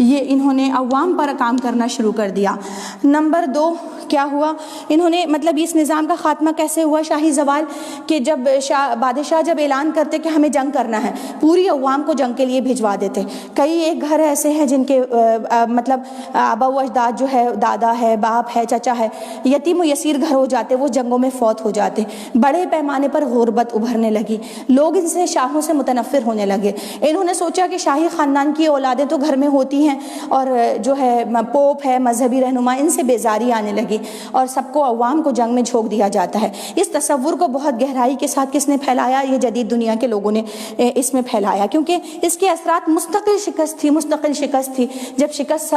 یہ انہوں نے عوام پر کام کرنا شروع کر دیا۔ نمبر 2 کیا ہوا، انہوں نے مطلب اس نظام کا خاتمہ کیسے ہوا شاہی زوال، کہ جب بادشاہ جب اعلان کرتے کہ ہمیں جنگ کرنا ہے، پوری عوام کو جنگ کے لیے بھجوا دیتے۔ کئی ایک گھر ایسے ہیں جن کے مطلب آبا و اجداد جو ہے، دادا ہے، باپ ہے، چچا ہے، یتیم و یسیر گھر ہو جاتے، وہ جنگوں میں فوت ہو جاتے۔ بڑے پیمانے پر غربت ابھرنے لگی، لوگ ان سے شاہوں سے متنفر ہونے لگے۔ انہوں نے سوچا کہ شاہی خاندان کی اولادیں تو گھر میں ہوتی ہیں اور جو ہے پوپ ہے، مذہبی رہنما، ان سے بیزاری آنے لگی اور سب کو عوام کو جنگ میں جھونک دیا جاتا ہے۔ اس تصور کو بہت گہرائی کے ساتھ کس نے پھیلایا؟ یہ جدید دنیا کے لوگوں نے اس میں پھیلایا، کیونکہ اس کے اثرات مستقل شکست تھی۔ جب شکست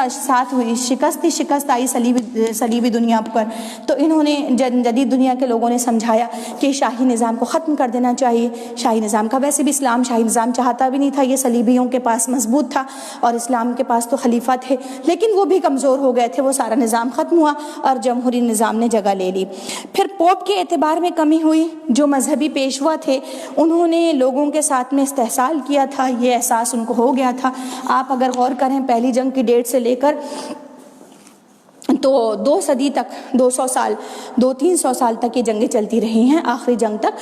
آئی صلیبی دنیا پر، تو انہوں نے جدید دنیا کے لوگوں نے سمجھایا کہ شاہی نظام کو ختم کر دینا چاہیے۔ شاہی نظام کا ویسے بھی اسلام شاہی نظام چاہتا بھی نہیں تھا، یہ صلیبیوں کے پاس مضبوط تھا اور اسلام کے پاس تو خلیفہ تھے، لیکن وہ بھی کمزور ہو گئے تھے، وہ سارا نظام ختم ہوا اور جمہوری نظام نے جگہ لے لی۔ پھر پوپ کے اعتبار میں کمی ہوئی، جو مذہبی پیشوا تھے انہوں نے لوگوں کے ساتھ میں استحصال کیا تھا، یہ احساس ان کو ہو گیا تھا۔ آپ اگر غور کریں پہلی جنگ کی ڈیٹ سے لے کر تو 2 صدی تک، 200 سال تک یہ جنگیں چلتی رہی ہیں، آخری جنگ تک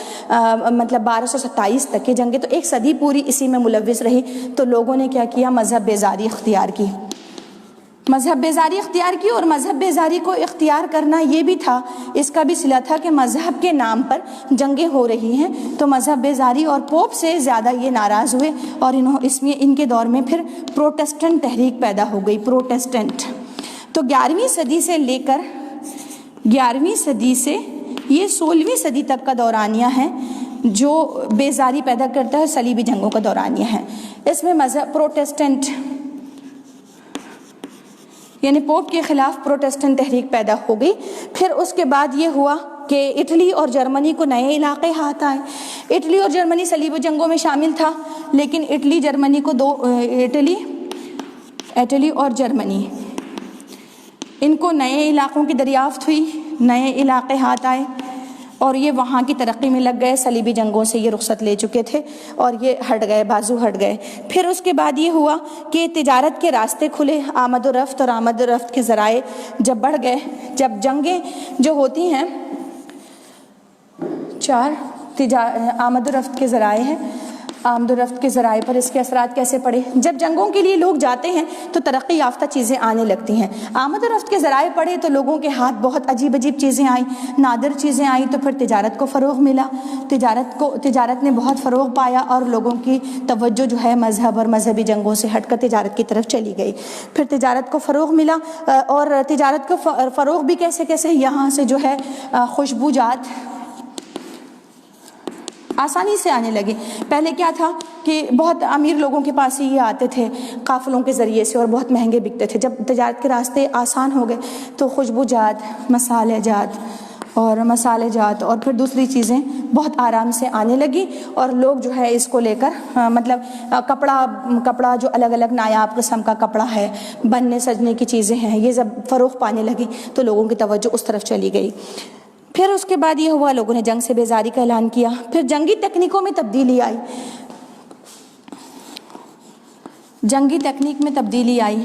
مطلب 1227 تک یہ جنگیں، تو 1 صدی پوری اسی میں ملوث رہی۔ تو لوگوں نے کیا کیا؟ مذہب بیزاری اختیار کی، اور مذہب بیزاری کو اختیار کرنا یہ بھی تھا، اس کا بھی صلہ تھا کہ مذہب کے نام پر جنگیں ہو رہی ہیں، تو مذہب بیزاری اور پوپ سے زیادہ یہ ناراض ہوئے اور ان کے دور میں پھر پروٹسٹنٹ تحریک پیدا ہو گئی، پروٹسٹنٹ۔ تو 11ویں صدی سے لے کر 11ویں صدی سے یہ 16ویں صدی تک کا دورانیہ ہے جو بیزاری پیدا کرتا ہے، صلیبی جنگوں کا دورانیہ ہے۔ اس میں مذہب پروٹسٹنٹ یعنی پوپ کے خلاف پروٹسٹنٹ تحریک پیدا ہو گئی۔ پھر اس کے بعد یہ ہوا کہ اٹلی اور جرمنی کو نئے علاقے ہاتھ آئے۔ اٹلی اور جرمنی صلیبی جنگوں میں شامل تھا، لیکن اٹلی اور جرمنی ان کو نئے علاقوں کی دریافت ہوئی، نئے علاقے ہاتھ آئے اور یہ وہاں کی ترقی میں لگ گئے۔ صلیبی جنگوں سے یہ رخصت لے چکے تھے اور یہ ہٹ گئے، بازو ہٹ گئے۔ پھر اس کے بعد یہ ہوا کہ تجارت کے راستے کھلے، آمد و رفت کے ذرائع جب بڑھ گئے، جب جنگیں جو ہوتی ہیں 4 آمد و رفت کے ذرائع ہیں، آمد و رفت کے ذرائع پر اس کے اثرات کیسے پڑے؟ جب جنگوں کے لیے لوگ جاتے ہیں تو ترقی یافتہ چیزیں آنے لگتی ہیں، آمد و رفت کے ذرائع پڑے تو لوگوں کے ہاتھ بہت عجیب چیزیں آئیں، نادر چیزیں آئیں، تو پھر تجارت کو فروغ ملا، تجارت نے بہت فروغ پایا اور لوگوں کی توجہ جو ہے مذہب اور مذہبی جنگوں سے ہٹ کر تجارت کی طرف چلی گئی۔ پھر تجارت کو فروغ ملا اور تجارت کو فروغ بھی کیسے یہاں سے جو ہے خوشبو جات آسانی سے آنے لگے۔ پہلے کیا تھا کہ بہت امیر لوگوں کے پاس ہی یہ آتے تھے قافلوں کے ذریعے سے اور بہت مہنگے بکتے تھے۔ جب تجارت کے راستے آسان ہو گئے تو خوشبو جات، مسالے جات اور پھر دوسری چیزیں بہت آرام سے آنے لگی اور لوگ جو ہے اس کو لے کر مطلب کپڑا جو الگ الگ نایاب قسم کا کپڑا ہے، بننے سجنے کی چیزیں ہیں، یہ سب فروغ پانے لگی تو لوگوں کی توجہ اس طرف چلی گئی۔ پھر اس کے بعد یہ ہوا لوگوں نے جنگ سے بیزاری کا اعلان کیا۔ پھر جنگی تکنیکوں میں تبدیلی آئی، جنگی تکنیک میں تبدیلی آئی۔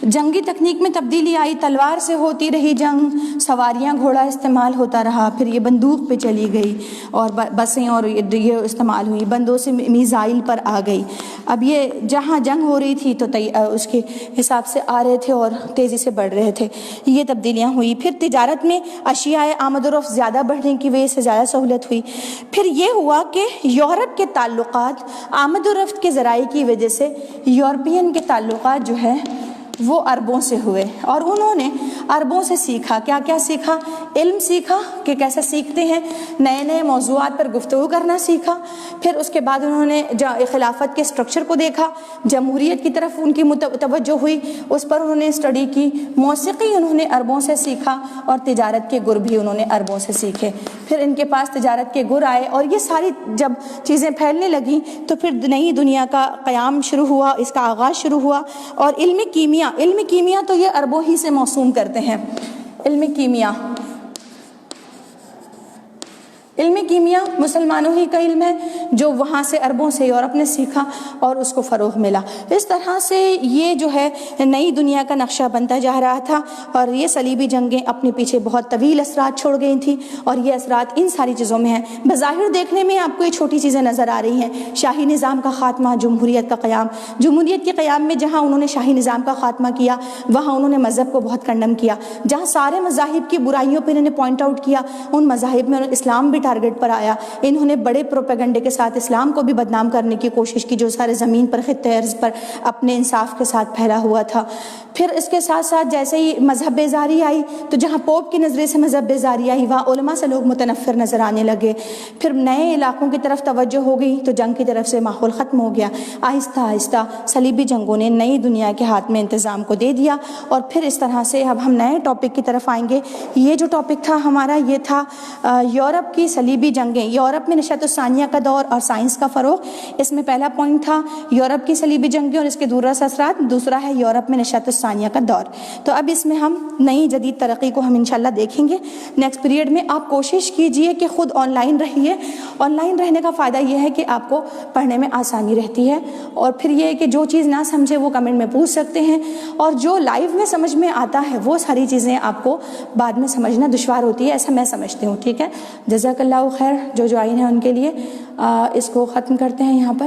جنگی تکنیک میں تبدیلی آئی، تلوار سے ہوتی رہی جنگ، سواریاں گھوڑا استعمال ہوتا رہا، پھر یہ بندوق پہ چلی گئی اور بسیں اور یہ استعمال ہوئی، بندوں سے میزائل پر آ گئی۔ اب یہ جہاں جنگ ہو رہی تھی تو اس کے حساب سے آ رہے تھے اور تیزی سے بڑھ رہے تھے، یہ تبدیلیاں ہوئی۔ پھر تجارت میں اشیاء آمد و رفت زیادہ بڑھنے کی وجہ سے زیادہ سہولت ہوئی۔ پھر یہ ہوا کہ یورپ کے تعلقات آمد و رفت کے ذرائع کی وجہ سے یورپین کے تعلقات جو ہے وہ عربوں سے ہوئے اور انہوں نے عربوں سے سیکھا، کیا سیکھا؟ علم سیکھا کہ کیسے سیکھتے ہیں، نئے نئے موضوعات پر گفتگو کرنا سیکھا، پھر اس کے بعد انہوں نے خلافت کے اسٹرکچر کو دیکھا، جمہوریت کی طرف ان کی توجہ ہوئی، اس پر انہوں نے اسٹڈی کی، موسیقی انہوں نے عربوں سے سیکھا، اور تجارت کے گر بھی انہوں نے عربوں سے سیکھے۔ پھر ان کے پاس تجارت کے گر آئے، اور یہ ساری جب چیزیں پھیلنے لگیں تو پھر نئی دنیا کا قیام شروع ہوا، اس کا آغاز شروع ہوا۔ اور علم کیمیا تو یہ عربوں ہی سے موسوم کرتے ہیں۔ علم کیمیا مسلمانوں ہی کا علم ہے جو وہاں سے عربوں سے یورپ نے سیکھا اور اس کو فروغ ملا۔ اس طرح سے یہ جو ہے نئی دنیا کا نقشہ بنتا جا رہا تھا، اور یہ صلیبی جنگیں اپنے پیچھے بہت طویل اثرات چھوڑ گئی تھیں، اور یہ اثرات ان ساری چیزوں میں ہیں۔ بظاہر دیکھنے میں آپ کو یہ چھوٹی چیزیں نظر آ رہی ہیں، شاہی نظام کا خاتمہ، جمہوریت کا قیام۔ جمہوریت کے قیام میں جہاں انہوں نے شاہی نظام کا خاتمہ کیا، وہاں انہوں نے مذہب کو بہت کنڈم کیا۔ جہاں سارے مذاہب کی برائیوں پہ انہوں نے پوائنٹ آؤٹ کیا، ان مذاہب میں اسلام بھی ٹارگٹ پر آیا۔ انہوں نے بڑے پروپیگنڈے کے ساتھ اسلام کو بھی بدنام کرنے کی کوشش کی، جو سارے زمین پر خطے ارض پر اپنے انصاف کے ساتھ پھیلا ہوا تھا۔ پھر اس کے ساتھ ساتھ جیسے ہی مذہب بیزاری آئی، تو جہاں پوپ کے نظریے سے مذہب بیزاری آئی، وہاں علماء سے لوگ متنفر نظر آنے لگے۔ پھر نئے علاقوں کی طرف توجہ ہو گئی تو جنگ کی طرف سے ماحول ختم ہو گیا۔ آہستہ آہستہ صلیبی جنگوں نے نئی دنیا کے ہاتھ میں انتظام کو دے دیا، اور پھر اس طرح سے اب ہم نئے ٹاپک کی طرف آئیں گے۔ یہ جو ٹاپک تھا ہمارا، یہ تھا یورپ کی صلیبی جنگیں، یورپ میں نشأۃ الثانیہ کا دور اور سائنس کا فروغ۔ اس میں پہلا پوائنٹ تھا یورپ کی صلیبی جنگیں اور اس کے دور رس اثرات، دوسرا ہے یورپ میں نشأۃ الثانیہ کا دور۔ تو اب اس میں ہم نئی جدید ترقی کو ہم انشاءاللہ دیکھیں گے نیکسٹ پیریڈ میں۔ آپ کوشش کیجئے کہ خود آن لائن رہیے۔ آن لائن رہنے کا فائدہ یہ ہے کہ آپ کو پڑھنے میں آسانی رہتی ہے، اور پھر یہ ہے کہ جو چیز نہ سمجھے وہ کمنٹ میں پوچھ سکتے ہیں، اور جو لائیو میں سمجھ میں آتا ہے وہ ساری چیزیں آپ کو بعد میں سمجھنا دشوار ہوتی ہے، ایسا میں سمجھتی ہوں۔ ٹھیک ہے، جزاک اللہ خیر۔ جو جوائن ہیں ان کے لیے اس کو ختم کرتے ہیں یہاں پر۔